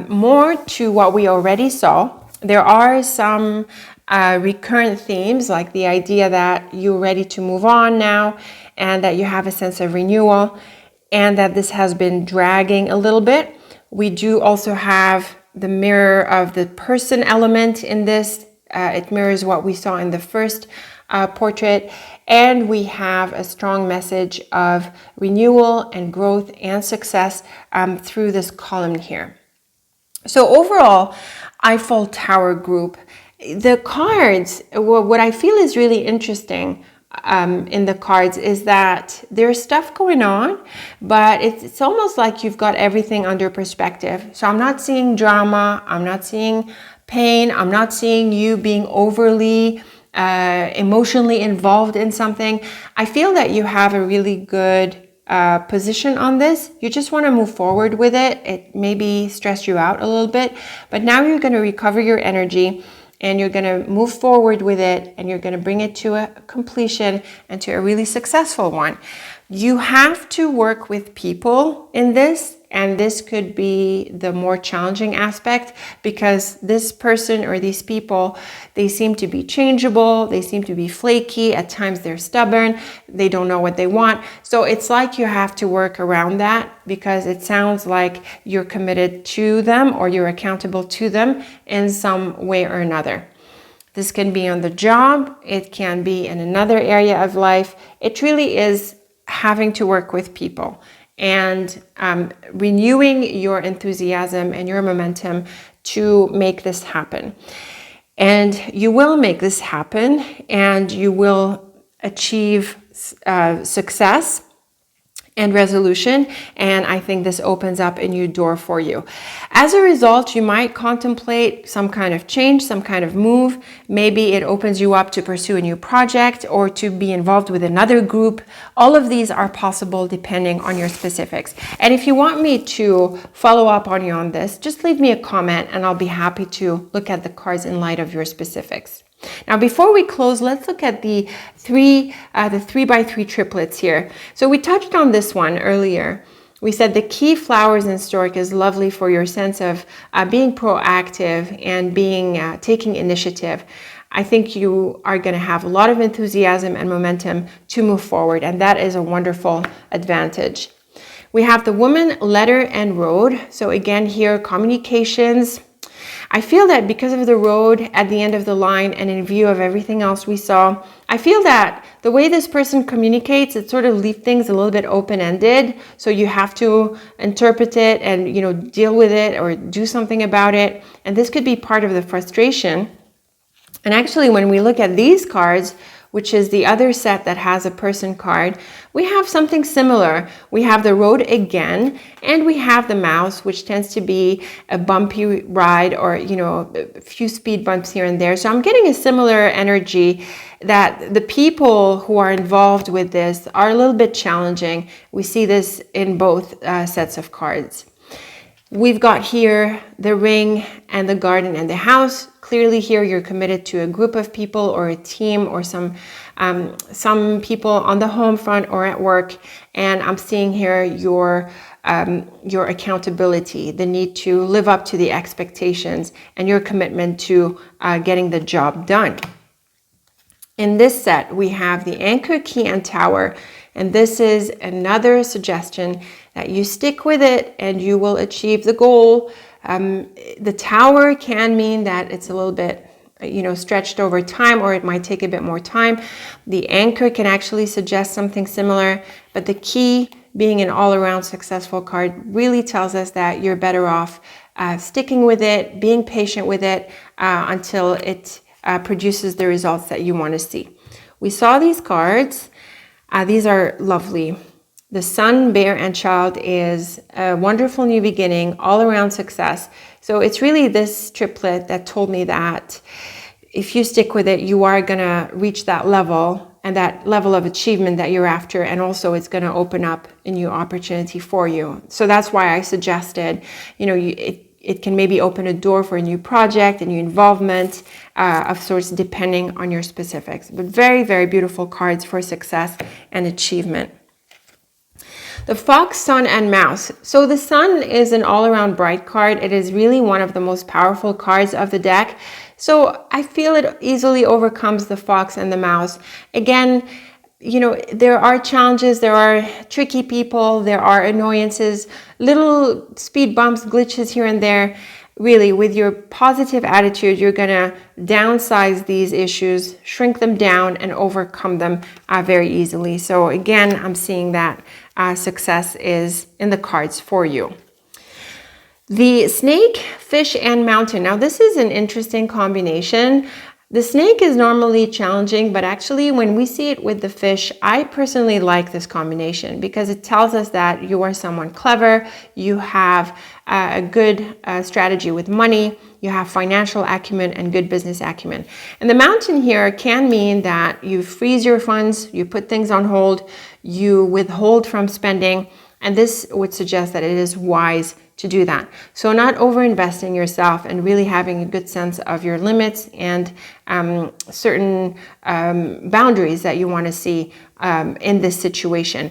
more to what we already saw. There are some recurrent themes, like the idea that you're ready to move on now and that you have a sense of renewal and that this has been dragging a little bit. We do also have the mirror of the person element in this. It mirrors what we saw in the first portrait, and we have a strong message of renewal and growth and success through this column here. So overall, Eiffel Tower group, the cards, what I feel is really interesting in the cards is that there's stuff going on, but it's almost like you've got everything under perspective. So I'm not seeing drama, I'm not seeing pain, I'm not seeing you being overly emotionally involved in something. I feel that you have a really good position on this. You just want to move forward with it. It maybe stressed you out a little bit, but now you're going to recover your energy and you're going to move forward with it and you're going to bring it to a completion and to a really successful one. You have to work with people in this, and this could be the more challenging aspect because this person or these people, they seem to be changeable, they seem to be flaky, at times they're stubborn, they don't know what they want. So it's like you have to work around that because it sounds like you're committed to them or you're accountable to them in some way or another. This can be on the job, it can be in another area of life. It really is having to work with people and renewing your enthusiasm and your momentum to make this happen. And you will make this happen and you will achieve success. and resolution, and I think this opens up a new door for you. As a result, you might contemplate some kind of change, some kind of move. Maybe it opens you up to pursue a new project or to be involved with another group. All of these are possible depending on your specifics. And if you want me to follow up on you on this, just leave me a comment and I'll be happy to look at the cards in light of your specifics. Now, before we close, let's look at the 3x3 triplets here. So we touched on this one earlier. We said the key flowers in Stork is lovely for your sense of being proactive and taking initiative. I think you are going to have a lot of enthusiasm and momentum to move forward, and that is a wonderful advantage. We have the woman, letter, and road. So again, here, communications. I feel that because of the road at the end of the line and in view of everything else we saw, I feel that the way this person communicates, it sort of leaves things a little bit open-ended. So you have to interpret it and, deal with it or do something about it. And this could be part of the frustration. And actually, when we look at these cards, which is the other set that has a person card, we have something similar. We have the road again, and we have the mouse, which tends to be a bumpy ride or, a few speed bumps here and there. So I'm getting a similar energy that the people who are involved with this are a little bit challenging. We see this in both sets of cards. We've got here the ring and the garden and the house. Clearly here you're committed to a group of people or a team or some people on the home front or at work. And I'm seeing here your accountability, the need to live up to the expectations and your commitment to getting the job done. In this set, we have the anchor, key, and tower. And this is another suggestion that you stick with it and you will achieve the goal. The tower can mean that it's a little bit, stretched over time, or it might take a bit more time. The anchor can actually suggest something similar, but the key, being an all-around successful card, really tells us that you're better off sticking with it, being patient with it until it produces the results that you want to see. We saw these cards. These are lovely. The sun, bear, and child is a wonderful new beginning, all around success. So it's really this triplet that told me that if you stick with it, you are going to reach that level and that level of achievement that you're after. And also it's going to open up a new opportunity for you. So that's why I suggested, it can maybe open a door for a new project, a new involvement of sorts, depending on your specifics. But very, very beautiful cards for success and achievement. The fox, sun, and mouse. So the sun is an all-around bright card. It is really one of the most powerful cards of the deck. So I feel it easily overcomes the fox and the mouse. Again, there are challenges, there are tricky people, there are annoyances, little speed bumps, glitches here and there. Really, with your positive attitude, you're going to downsize these issues, shrink them down, and overcome them very easily. So again, I'm seeing that success is in the cards for you. The snake, fish, and mountain. Now, this is an interesting combination. The snake is normally challenging, but actually when we see it with the fish, I personally like this combination because it tells us that you are someone clever, you have a good strategy with money, you have financial acumen and good business acumen. And the mountain here can mean that you freeze your funds, you put things on hold, you withhold from spending, and this would suggest that it is wise to do that. So not over-investing yourself and really having a good sense of your limits and certain boundaries that you want to see in this situation.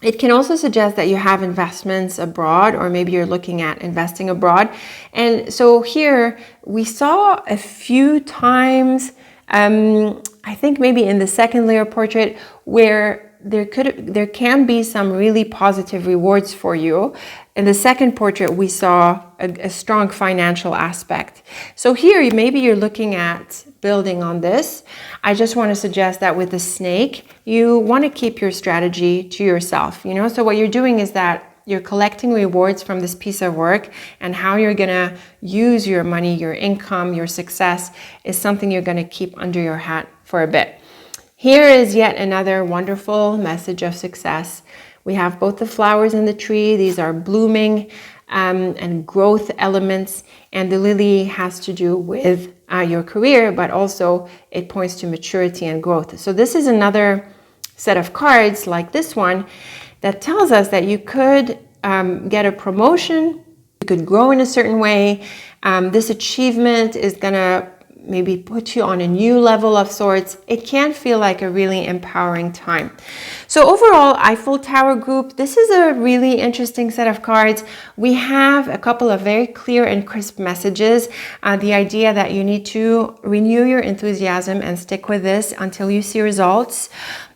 It can also suggest that you have investments abroad, or maybe you're looking at investing abroad. And so here we saw a few times, I think maybe in the second layer portrait, where there can be some really positive rewards for you. In the second portrait, we saw a strong financial aspect. So here, maybe you're looking at building on this. I just want to suggest that with the snake, you want to keep your strategy to yourself. So what you're doing is that you're collecting rewards from this piece of work, and how you're going to use your money, your income, your success is something you're going to keep under your hat for a bit. Here is yet another wonderful message of success. We have both the flowers in the tree. These are blooming and growth elements. And the lily has to do with your career, but also it points to maturity and growth. So this is another set of cards like this one that tells us that you could get a promotion, you could grow in a certain way. This achievement is gonna maybe put you on a new level of sorts. It can feel like a really empowering time. So overall, Eiffel Tower group, this is a really interesting set of cards. We have a couple of very clear and crisp messages. The idea that you need to renew your enthusiasm and stick with this until you see results.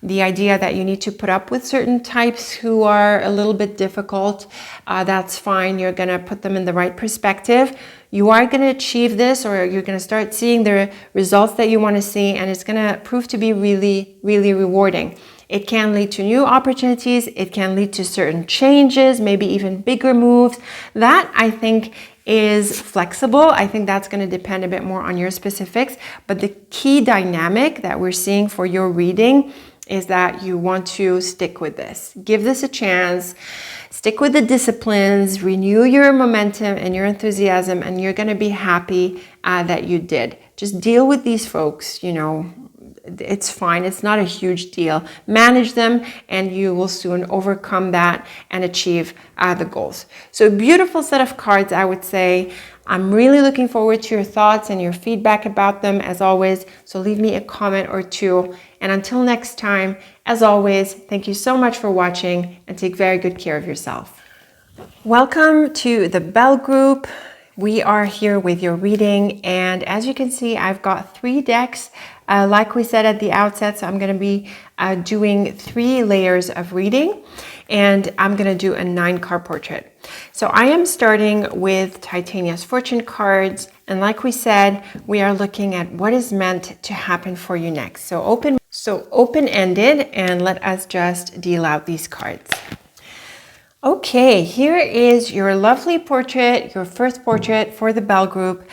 The idea that you need to put up with certain types who are a little bit difficult. That's fine. You're gonna put them in the right perspective. You are going to achieve this, or you're going to start seeing the results that you want to see, and it's going to prove to be really, really rewarding. It can lead to new opportunities. It can lead to certain changes, maybe even bigger moves. That, I think, is flexible. I think that's going to depend a bit more on your specifics. But the key dynamic that we're seeing for your reading is that you want to stick with this. Give this a chance. Stick with the disciplines, renew your momentum and your enthusiasm, and you're going to be happy that you did. Just deal with these folks, you know, it's fine. It's not a huge deal. Manage them and you will soon overcome that and achieve the goals. So a beautiful set of cards, I would say. I'm really looking forward to your thoughts and your feedback about them as always. So leave me a comment or two. And until next time, as always, thank you so much for watching and take very good care of yourself. Welcome to the Bell Group. We are here with your reading. And as you can see, I've got 3 decks. Like we said at the outset, so I'm going to be doing 3 layers of reading. And I'm going to do a 9-card portrait. So I am starting with Titania's fortune cards. And like we said, we are looking at what is meant to happen for you next. So open-ended, and let us just deal out these cards. Okay, here is your lovely portrait, your first portrait for the Bell Group.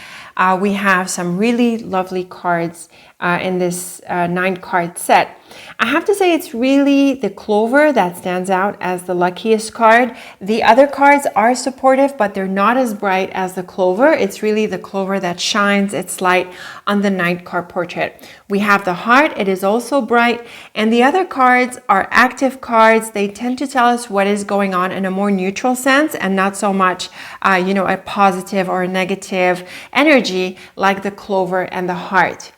We have some really lovely cards in this 9-card set. I have to say it's really the clover that stands out as the luckiest card. The other cards are supportive, but they're not as bright as the clover. It's really the clover that shines its light on the 9-card portrait. We have the heart. It is also bright. And the other cards are active cards. They tend to tell us what is going on in a more neutral sense and not so much, a positive or a negative energy like the clover and the heart.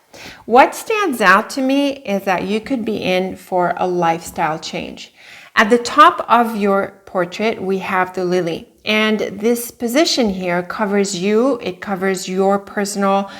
What stands out to me is that you could be in for a lifestyle change. At the top of your portrait, we have the lily. And this position here covers you. It covers your personal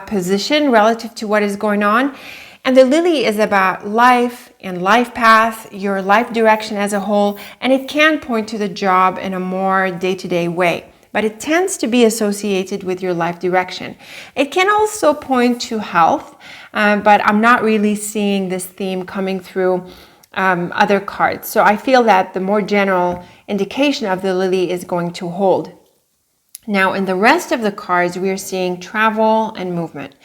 position relative to what is going on. And the lily is about life and life path, your life direction as a whole. And it can point to the job in a more day-to-day way. But it tends to be associated with your life direction. It can also point to health, but I'm not really seeing this theme coming through other cards. So I feel that the more general indication of the lily is going to hold. Now, in the rest of the cards, we are seeing travel and movement.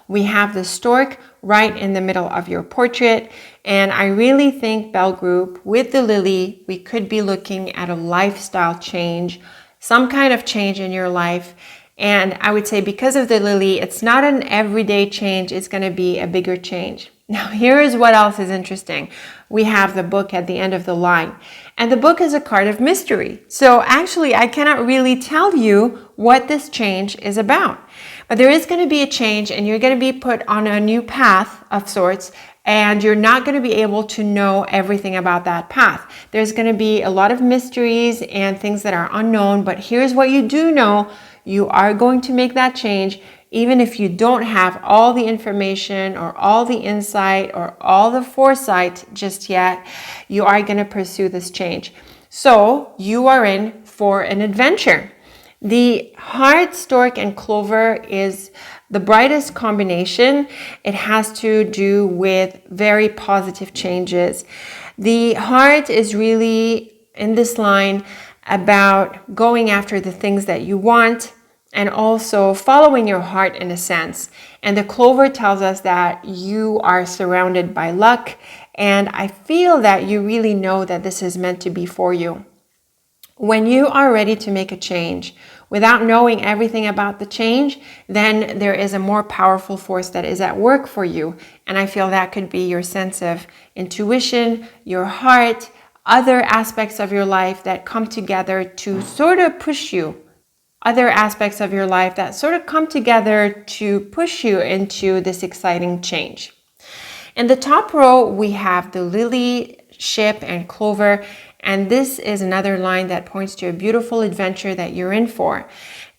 We have the stork right in the middle of your portrait. And I really think, Bell Group, with the lily, we could be looking at a lifestyle change, some kind of change in your life. And I would say because of the lily, it's not an everyday change. It's going to be a bigger change. Now, here is what else is interesting. We have the book at the end of the line. And the book is a card of mystery. So actually, I cannot really tell you what this change is about. But there is going to be a change, and you're going to be put on a new path of sorts. And you're not going to be able to know everything about that path. There's going to be a lot of mysteries and things that are unknown, but here's what you do know. You are going to make that change, even if you don't have all the information or all the insight or all the foresight just yet. You are going to pursue this change. So you are in for an adventure. The heart, stork, and clover is the brightest combination. It has to do with very positive changes. The heart is really, in this line, about going after the things that you want and also following your heart in a sense. And the clover tells us that you are surrounded by luck And I feel that you really know that this is meant to be for you. When you are ready to make a change without knowing everything about the change, then there is a more powerful force that is at work for you. And I feel that could be your sense of intuition, your heart, other aspects of your life that come together to sort of push you. Other aspects of your life that sort of come together to push you into this exciting change. In the top row, we have the lily, ship, and clover. And this is another line that points to a beautiful adventure that you're in for.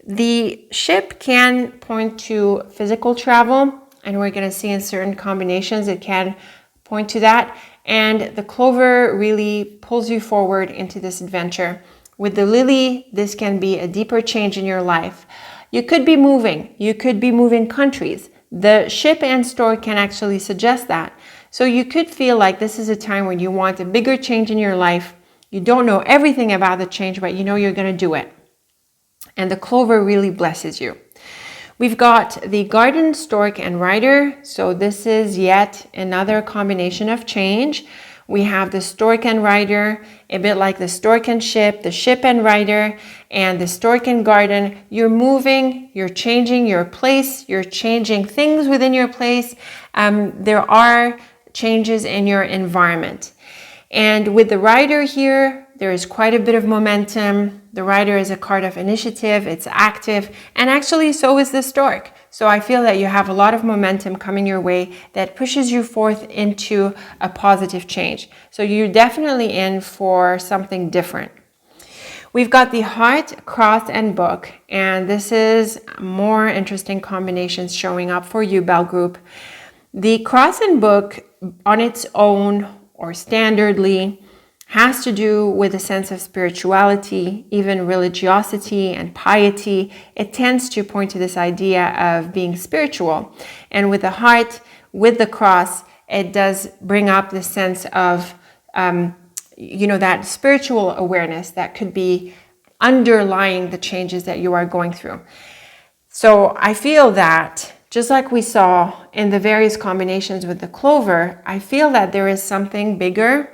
The ship can point to physical travel, and we're going to see in certain combinations it can point to that. And the clover really pulls you forward into this adventure. With the lily, this can be a deeper change in your life. You could be moving countries. The ship and stork can actually suggest that. So you could feel like this is a time when you want a bigger change in your life. You don't know everything about the change, but you know you're going to do it. And the clover really blesses you. We've got the garden, stork, and rider. So this is yet another combination of change. We have the stork and rider, a bit like the stork and ship, the ship and rider, and the stork and garden. You're moving, you're changing your place, you're changing things within your place. There are changes in your environment. And with the rider here, there is quite a bit of momentum. The rider is a card of initiative, it's active, and actually so is the stork. So I feel that you have a lot of momentum coming your way that pushes you forth into a positive change. So you're definitely in for something different. We've got the heart, cross, and book, and this is more interesting combinations showing up for you, Bell Group. The cross and book on its own or standardly has to do with a sense of spirituality, even religiosity and piety. It tends to point to this idea of being spiritual. And with the heart, with the cross, it does bring up the sense of, that spiritual awareness that could be underlying the changes that you are going through. So I feel that, just like we saw in the various combinations with the clover, I feel that there is something bigger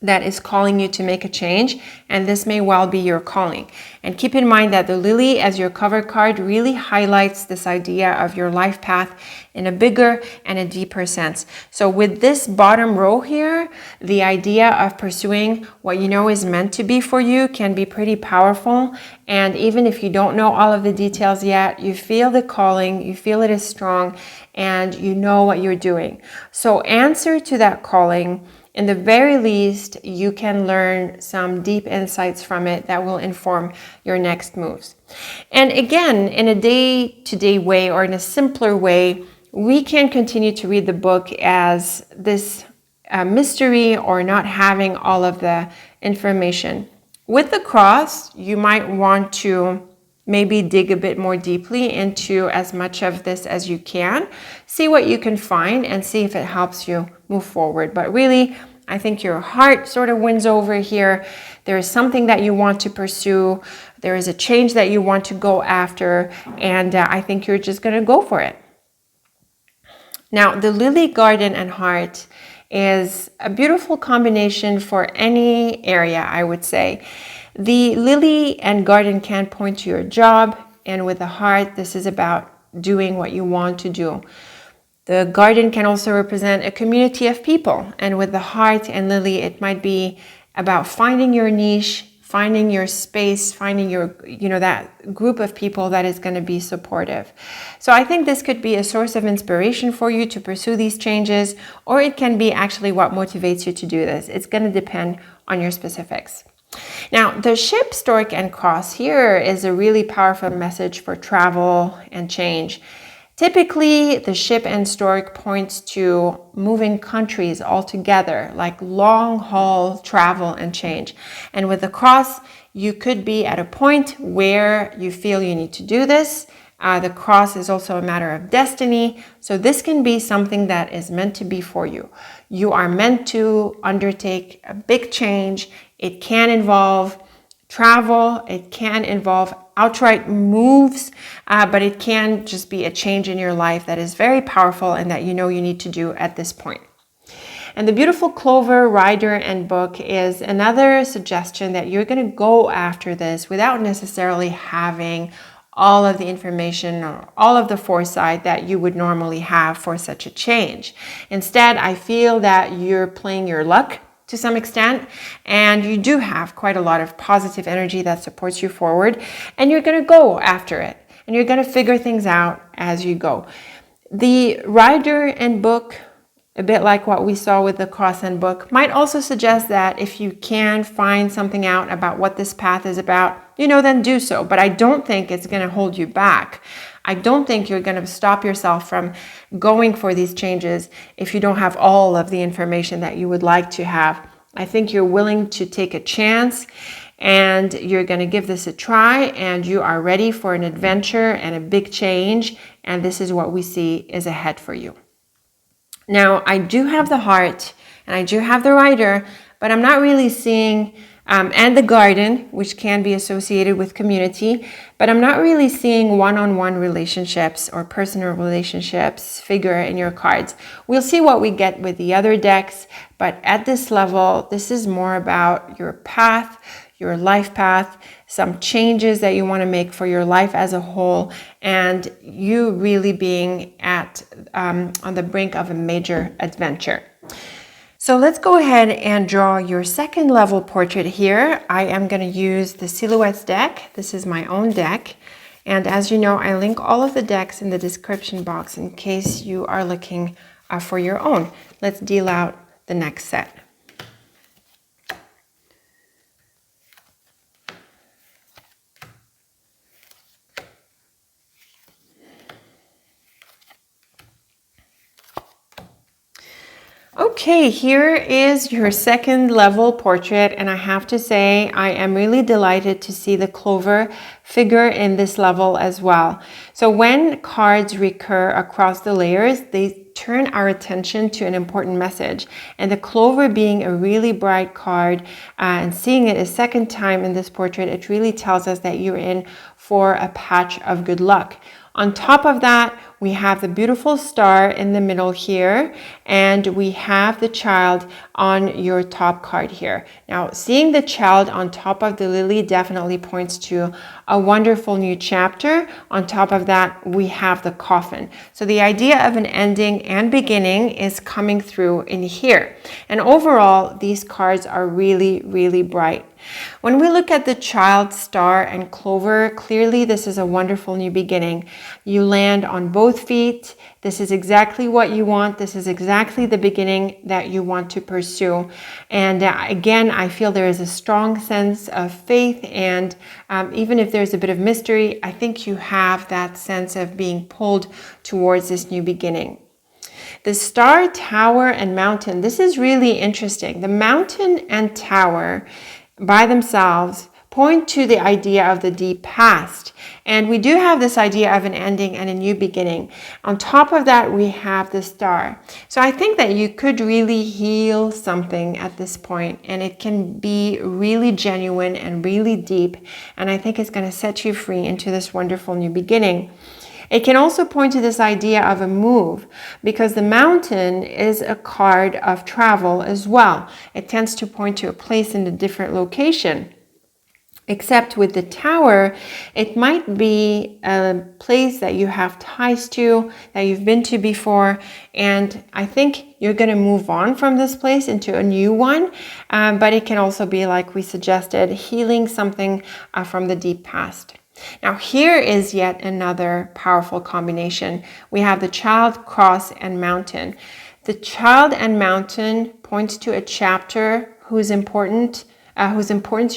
that is calling you to make a change, and this may well be your calling. And keep in mind that the lily as your cover card really highlights this idea of your life path in a bigger and a deeper sense. So with this bottom row here, the idea of pursuing what you know is meant to be for you can be pretty powerful. And even if you don't know all of the details yet, you feel the calling, you feel it is strong, and you know what you're doing. So answer to that calling. In the very least, you can learn some deep insights from it that will inform your next moves. And again, in a day-to-day way or in a simpler way, we can continue to read the book as this mystery or not having all of the information. With the cross, you might want to maybe dig a bit more deeply into as much of this as you can. See what you can find and see if it helps you move forward. But really, I think your heart sort of wins over here. There is something that you want to pursue. There is a change that you want to go after. And I think you're just going to go for it. Now, the lily, garden, and heart is a beautiful combination for any area, I would say. The lily and garden can point to your job, and with the heart, this is about doing what you want to do. The garden can also represent a community of people, and with the heart and lily, it might be about finding your niche, finding your space, finding your, that group of people that is going to be supportive. So I think this could be a source of inspiration for you to pursue these changes, or it can be actually what motivates you to do this. It's going to depend on your specifics. Now, the ship, stork, and cross here is a really powerful message for travel and change. Typically, the ship and stork points to moving countries altogether, like long-haul travel and change. And with the cross, you could be at a point where you feel you need to do this. The cross is also a matter of destiny. So this can be something that is meant to be for you. You are meant to undertake a big change. It can involve travel. It can involve outright moves, but it can just be a change in your life that is very powerful and that you know you need to do at this point. And the beautiful clover, rider, and book is another suggestion that you're going to go after this without necessarily having all of the information or all of the foresight that you would normally have for such a change. Instead, I feel that you're playing your luck to some extent, and you do have quite a lot of positive energy that supports you forward, and you're going to go after it, and you're going to figure things out as you go. The rider and book, a bit like what we saw with the cross and book, might also suggest that if you can find something out about what this path is about, then do so. But I don't think it's going to hold you back. I don't think you're going to stop yourself from going for these changes if you don't have all of the information that you would like to have. I think you're willing to take a chance, and you're going to give this a try, and you are ready for an adventure and a big change, and this is what we see is ahead for you. Now, I do have the heart and I do have the rider, but I'm not really seeing, and the garden, which can be associated with community, but I'm not really seeing one-on-one relationships or personal relationships figure in your cards. We'll see what we get with the other decks, but at this level, this is more about your path, your life path, some changes that you want to make for your life as a whole, and you really being on the brink of a major adventure. So let's go ahead and draw your second level portrait here. I am going to use the Silhouettes deck. This is my own deck. And as you know, I link all of the decks in the description box in case you are looking for your own. Let's deal out the next set. Okay, here is your second level portrait, and I have to say I am really delighted to see the clover figure in this level as well. So when cards recur across the layers, they turn our attention to an important message, and the clover being a really bright card and seeing it a second time in this portrait, it really tells us that you're in for a patch of good luck. On top of that, we have the beautiful star in the middle here, and we have the child on your top card here. Now, seeing the child on top of the lily definitely points to a wonderful new chapter. On top of that, we have the coffin. So the idea of an ending and beginning is coming through in here. And overall, these cards are really, really bright. When we look at the child, star, and clover, clearly this is a wonderful new beginning. You land on both feet. This is exactly what you want. This is exactly the beginning that you want to pursue. And again, I feel there is a strong sense of faith, and even if there's a bit of mystery, I think you have that sense of being pulled towards this new beginning. The star, tower, and mountain, this is really interesting. The mountain and tower by themselves point to the idea of the deep past. And we do have this idea of an ending and a new beginning. On top of that, we have the star. So I think that you could really heal something at this point, and it can be really genuine and really deep. And I think it's going to set you free into this wonderful new beginning. It can also point to this idea of a move, because the mountain is a card of travel as well. It tends to point to a place in a different location. Except with the tower, it might be a place that you have ties to, that you've been to before, and I think you're going to move on from this place into a new one, but it can also be, like we suggested, healing something from the deep past. Now here is yet another powerful combination. We have the child, cross, and mountain. The child and mountain points to a chapter whose importance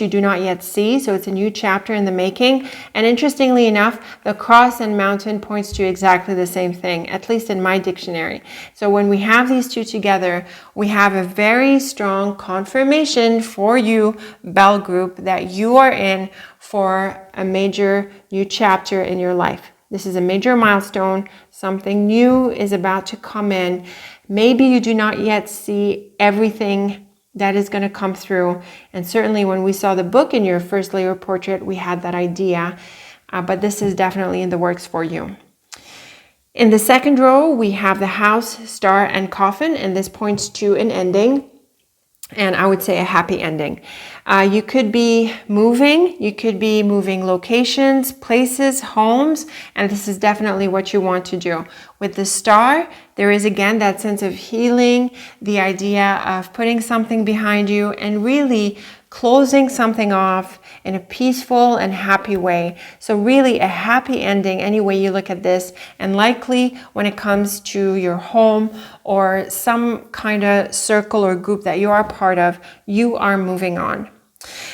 you do not yet see. So it's a new chapter in the making. And interestingly enough, the cross and mountain points to exactly the same thing, at least in my dictionary. So when we have these two together, we have a very strong confirmation for you, Bell Group, that you are in for a major new chapter in your life. This is a major milestone. Something new is about to come in. Maybe you do not yet see everything that is going to come through. And certainly when we saw the book in your first layer portrait, we had that idea, but this is definitely in the works for you. In the second row, we have the house, star, and coffin, and this points to an ending. And I would say a happy ending. You could be moving locations, places, homes, and this is definitely what you want to do. With the star, there is again that sense of healing, the idea of putting something behind you and really closing something off in a peaceful and happy way. So really a happy ending any way you look at this, and likely when it comes to your home or some kind of circle or group that you are part of, you are moving on.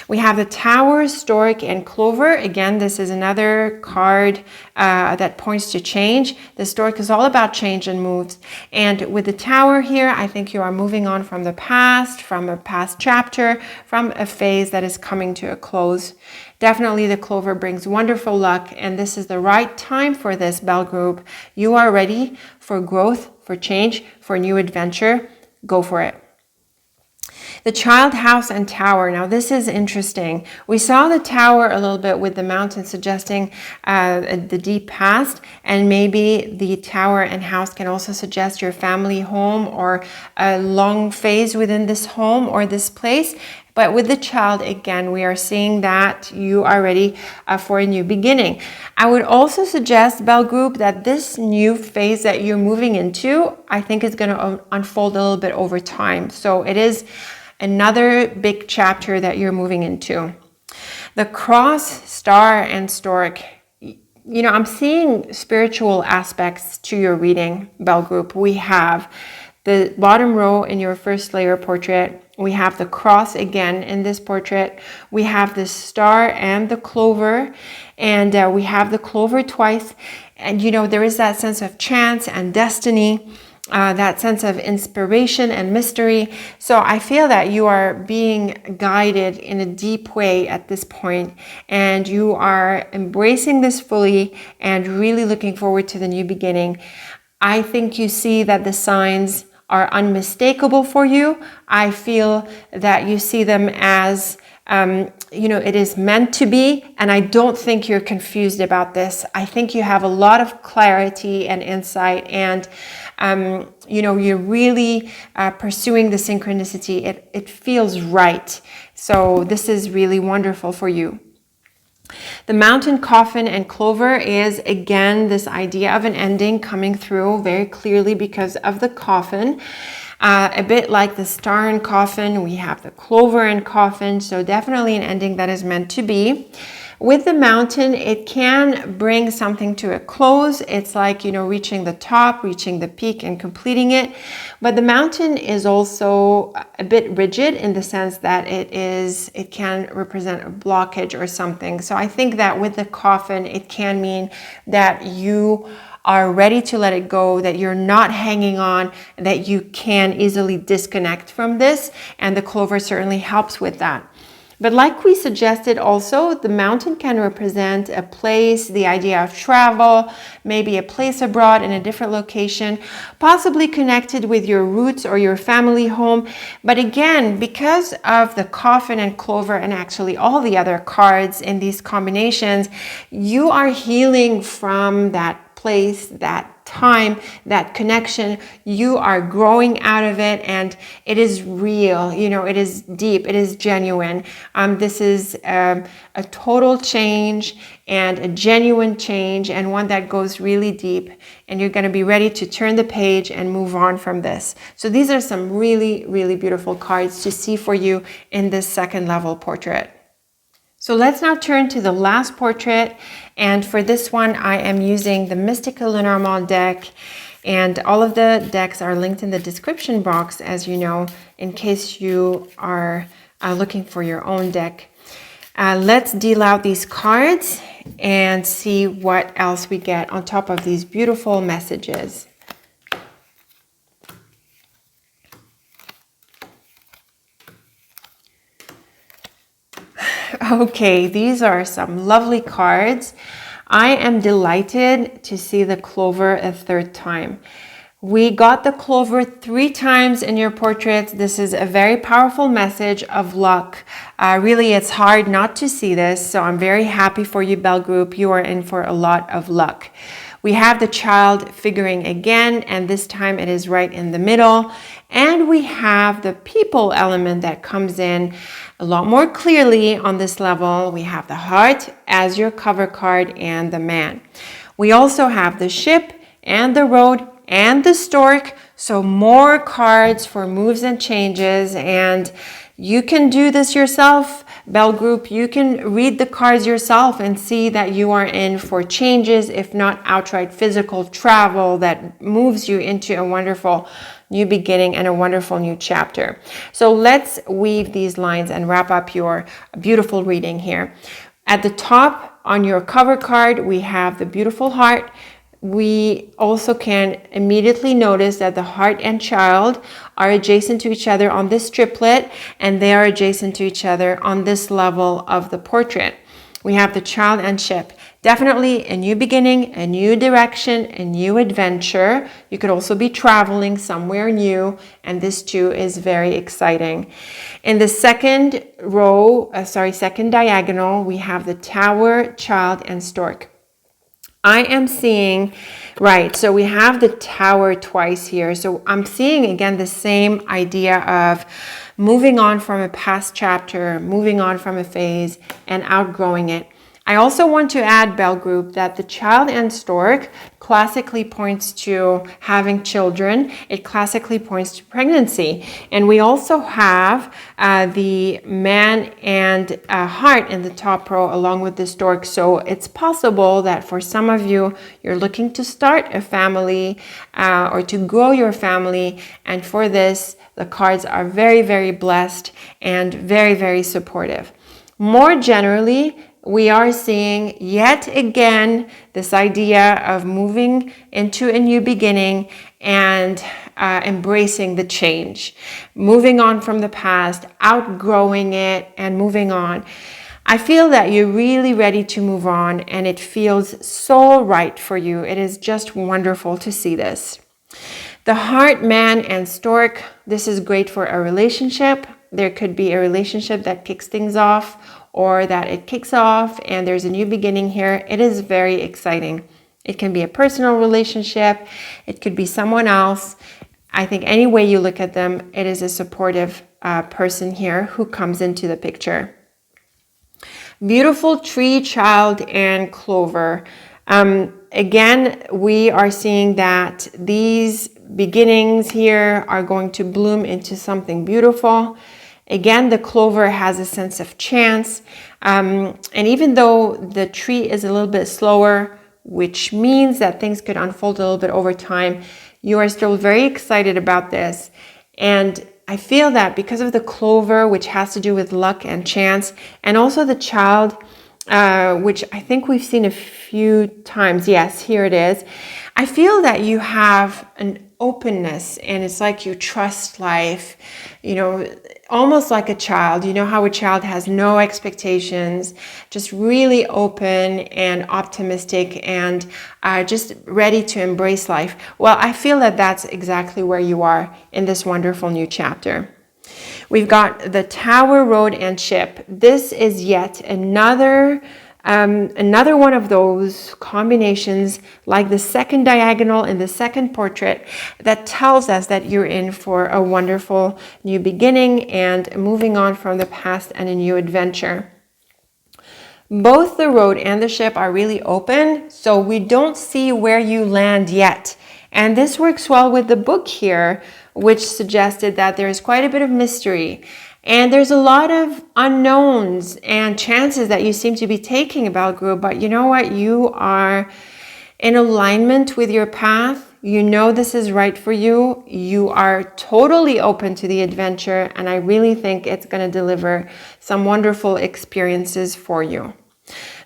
We have the Tower, Stork, and Clover. Again, this is another card that points to change. The Stork is all about change and moves. And with the Tower here, I think you are moving on from the past, from a past chapter, from a phase that is coming to a close. Definitely the Clover brings wonderful luck, and this is the right time for this, Bell Group. You are ready for growth, for change, for new adventure. Go for it. The Child, House, and Tower. Now this is interesting. We saw the Tower a little bit with the mountain suggesting the deep past, and maybe the Tower and House can also suggest your family home or a long phase within this home or this place. But with the Child, again, we are seeing that you are ready for a new beginning. I would also suggest, Bell Group, that this new phase that you're moving into, I think is going to unfold a little bit over time. So it is another big chapter that you're moving into. The Cross, Star, and Stork. You know, I'm seeing spiritual aspects to your reading, Bell Group. We have the bottom row in your first layer portrait. We have the cross again in this portrait. We have the star and the clover. And we have the clover twice. And, you know, there is that sense of chance and destiny. That sense of inspiration and mystery. So I feel that you are being guided in a deep way at this point, and you are embracing this fully and really looking forward to the new beginning. I think you see that the signs are unmistakable for you. I feel that you see them as you know, it is meant to be, and I don't think you're confused about this. I think you have a lot of clarity and insight, and you know, you're really pursuing the synchronicity. It feels right. So this is really wonderful for you. The Mountain, Coffin, and Clover is again this idea of an ending coming through very clearly because of the coffin. A bit like the Star and Coffin, we have the Clover and Coffin, so definitely an ending that is meant to be. With the Mountain, it can bring something to a close. It's like, you know, reaching the top, reaching the peak and completing it. But the Mountain is also a bit rigid in the sense that it can represent a blockage or something. So I think that with the Coffin, it can mean that you are ready to let it go, that you're not hanging on, that you can easily disconnect from this. And the Clover certainly helps with that. But like we suggested also, the Mountain can represent a place, the idea of travel, maybe a place abroad in a different location, possibly connected with your roots or your family home. But again, because of the Coffin and Clover and actually all the other cards in these combinations, you are healing from that place, that time, that connection. You are growing out of it, and it is real, you know, it is deep, it is genuine. This is a total change and a genuine change, and one that goes really deep, and you're going to be ready to turn the page and move on from this. So these are some really, really beautiful cards to see for you in this second level portrait. So let's now turn to the last portrait, and for this one I am using the Mystical Lenormand deck, and all of the decks are linked in the description box, as you know, in case you are looking for your own deck. Let's deal out these cards and see what else we get on top of these beautiful messages. Okay, these are some lovely cards. I am delighted to see the Clover a third time. We got the Clover 3 times in your portraits. This is a very powerful message of luck. Really, it's hard not to see this, so I'm very happy for you, Bell Group. You are in for a lot of luck. We have the child figuring again, and this time it is right in the middle. And we have the people element that comes in a lot more clearly on this level. We have the heart as your cover card and the man. We also have the ship and the road and the stork. So more cards for moves and changes, and you can do this yourself, Bell Group. You can read the cards yourself and see that you are in for changes, if not outright physical travel that moves you into a wonderful new beginning and a wonderful new chapter. So let's weave these lines and wrap up your beautiful reading here. At the top on your cover card, we have the beautiful heart. We also can immediately notice that the heart and child are adjacent to each other on this triplet, and they are adjacent to each other on this level of the portrait. We have the child and ship. Definitely a new beginning, a new direction, a new adventure. You could also be traveling somewhere new, and this too is very exciting. In the second row, second diagonal, we have the tower, child, and stork. I am seeing, right, so we have the tower twice here. So I'm seeing again the same idea of moving on from a past chapter, moving on from a phase and outgrowing it. I also want to add, Bell Group, that the child and stork classically points to having children. It classically points to pregnancy. And we also have the man and heart in the top row along with the stork. So it's possible that for some of you, you're looking to start a family or to grow your family. And for this, the cards are very, very blessed and very, very supportive. More generally, we are seeing yet again this idea of moving into a new beginning and embracing the change, moving on from the past, outgrowing it, and moving on. I feel that you're really ready to move on, and it feels so right for you. It is just wonderful to see this. The heart, man, and stork, this is great for a relationship. There could be a relationship that kicks things off, or that it kicks off and there's a new beginning here. It is very exciting. It can be a personal relationship. It could be someone else. I think any way you look at them, it is a supportive person here who comes into the picture. Beautiful tree, child, and clover. Again, we are seeing that these beginnings here are going to bloom into something beautiful. Again, the clover has a sense of chance. And even though the tree is a little bit slower, which means that things could unfold a little bit over time, you are still very excited about this. And I feel that because of the clover, which has to do with luck and chance, and also the child, which I think we've seen a few times. Yes, here it is. I feel that you have an openness, and it's like you trust life, almost like a child. You know how a child has no expectations, just really open and optimistic and just ready to embrace life. Well, I feel that that's exactly where you are in this wonderful new chapter. We've got the tower, road, and ship. This is yet another one of those combinations, like the second diagonal in the second portrait, that tells us that you're in for a wonderful new beginning and moving on from the past and a new adventure. Both the road and the ship are really open, so we don't see where you land yet. And this works well with the book here, which suggested that there is quite a bit of mystery. And there's a lot of unknowns and chances that you seem to be taking about Group, but you know what? You are in alignment with your path. You know this is right for you. You are totally open to the adventure, and I really think it's going to deliver some wonderful experiences for you.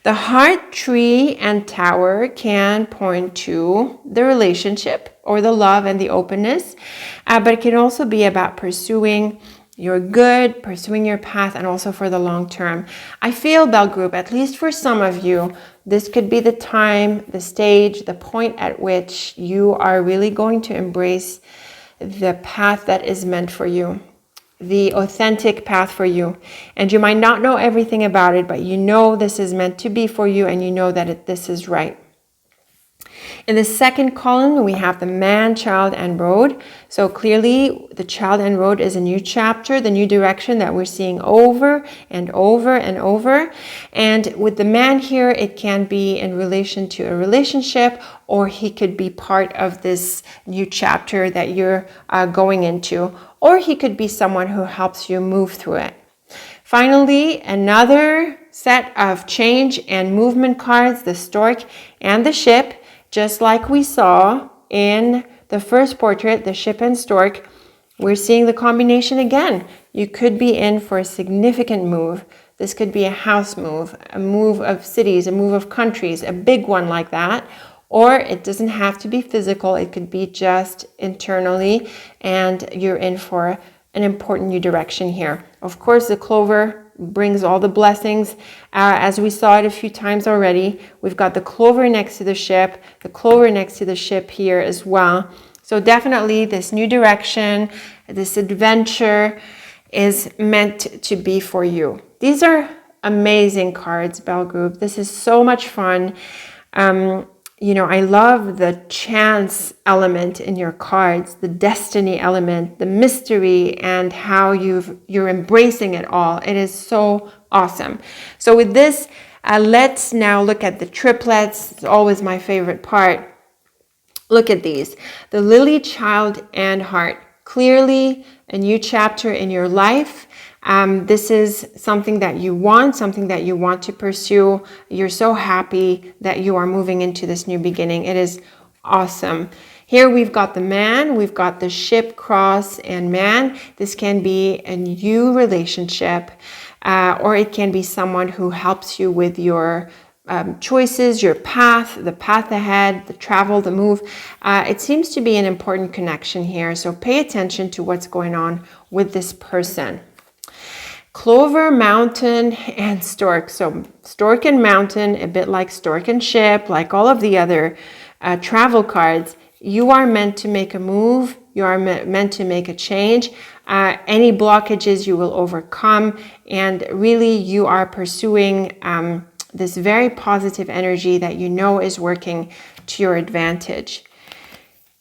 The heart, tree, and tower can point to the relationship or the love and the openness, but it can also be about pursuing your good, pursuing your path, and also for the long term. I feel, Bell Group, at least for some of you, this could be the time, the stage, the point at which you are really going to embrace the path that is meant for you, the authentic path for you. And you might not know everything about it, but you know this is meant to be for you, and you know that this is right. In the second column, we have the man, child, and road. So clearly, the child and road is a new chapter, the new direction that we're seeing over and over and over. And with the man here, it can be in relation to a relationship, or he could be part of this new chapter that you're going into, or he could be someone who helps you move through it. Finally, another set of change and movement cards, the stork and the ship. Just like we saw in the first portrait, the ship and stork, we're seeing the combination again. You could be in for a significant move. This could be a house move, a move of cities, a move of countries, a big one like that. Or it doesn't have to be physical. It could be just internally, and you're in for an important new direction here. Of course, the clover brings all the blessings. As we saw it a few times already, we've got the clover next to the ship, the clover next to the ship here as well. So definitely this new direction, this adventure is meant to be for you. These are amazing cards, Bell Group. This is so much fun. I love the chance element in your cards, the destiny element, the mystery, and how you're embracing it all. It is so awesome. So with this, let's now look at the triplets. It's always my favorite part. Look at these. The lily, child, and heart. Clearly a new chapter in your life. This is something that you want to pursue. You're so happy that you are moving into this new beginning. It is awesome. Here we've got the man, we've got the ship, cross, and man. This can be a new relationship, or it can be someone who helps you with your choices, your path, the path ahead, the travel, the move. It seems to be an important connection here. So pay attention to what's going on with this person. Clover, mountain, and stork. So stork and mountain, a bit like stork and ship, like all of the other travel cards. You are meant to make a move. You are meant to make a change. Any blockages you will overcome. And really you are pursuing this very positive energy that you know is working to your advantage.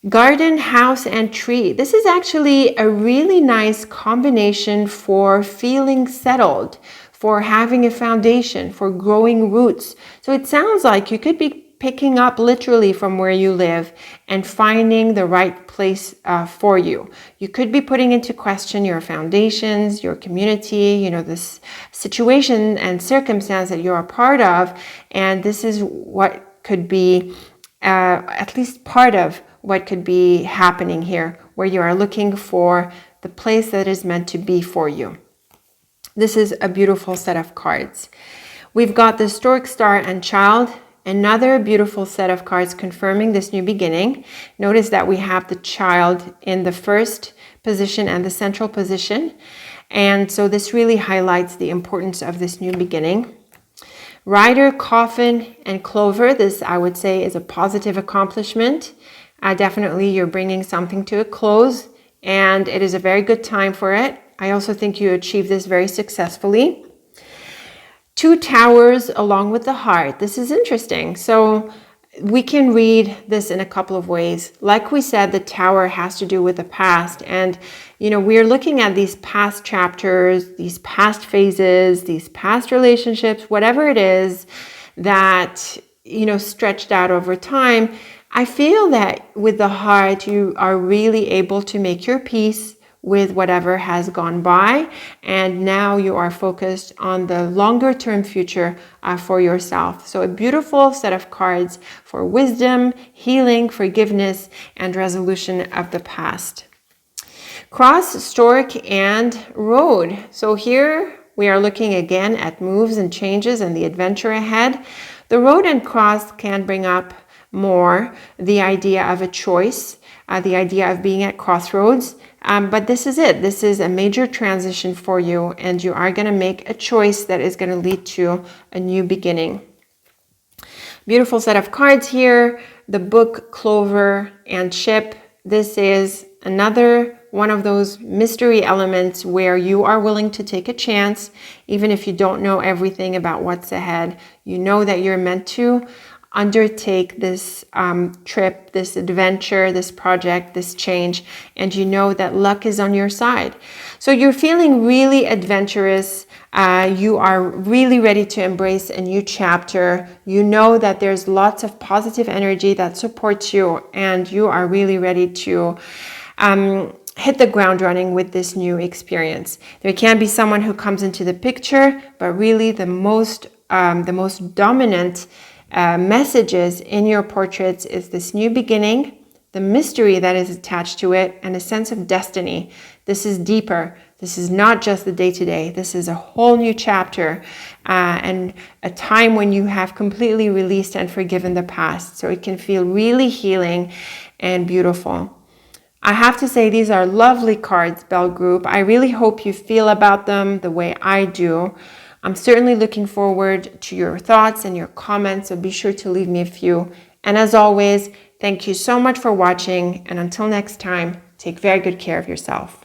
Garden, house, and tree. This is actually a really nice combination for feeling settled, for having a foundation, for growing roots. So it sounds like you could be picking up literally from where you live and finding the right place for you. You could be putting into question your foundations, your community, this situation and circumstance that you're a part of. And this is what could be at least part of what could be happening here, where you are looking for the place that is meant to be for you. This is a beautiful set of cards. We've got the stork, star, and child. Another beautiful set of cards confirming this new beginning. Notice that we have the child in the first position and the central position. And so this really highlights the importance of this new beginning. Rider, coffin, and clover. This, I would say, is a positive accomplishment. Definitely you're bringing something to a close, and it is a very good time for it. I also think you achieved this very successfully. Two towers along with the heart. This is interesting. So we can read this in a couple of ways. Like we said, the tower has to do with the past. And, we're looking at these past chapters, these past phases, these past relationships, whatever it is that, stretched out over time. I feel that with the heart, you are really able to make your peace with whatever has gone by. And now you are focused on the longer term future for yourself. So a beautiful set of cards for wisdom, healing, forgiveness, and resolution of the past. Cross, stork, and road. So here we are looking again at moves and changes and the adventure ahead. The road and cross can bring up more the idea of a choice, the idea of being at crossroads. But this is it. This is a major transition for you, and you are going to make a choice that is going to lead to a new beginning. Beautiful set of cards here. The book, clover, and ship. This is another one of those mystery elements where you are willing to take a chance, even if you don't know everything about what's ahead. You know that you're meant to undertake this trip, this adventure, this project, this change, and you know that luck is on your side. So you're feeling really adventurous. You are really ready to embrace a new chapter. You know that there's lots of positive energy that supports you, and you are really ready to hit the ground running with this new experience. There can be someone who comes into the picture, but really the most dominant messages in your portraits is this new beginning, the mystery that is attached to it, and a sense of destiny. This is deeper. This is not just the day-to-day. This is a whole new chapter and a time when you have completely released and forgiven the past. So it can feel really healing and beautiful. I have to say, these are lovely cards, Bell Group. I really hope you feel about them the way I do. I'm certainly looking forward to your thoughts and your comments, so be sure to leave me a few. And as always, thank you so much for watching, and until next time, take very good care of yourself.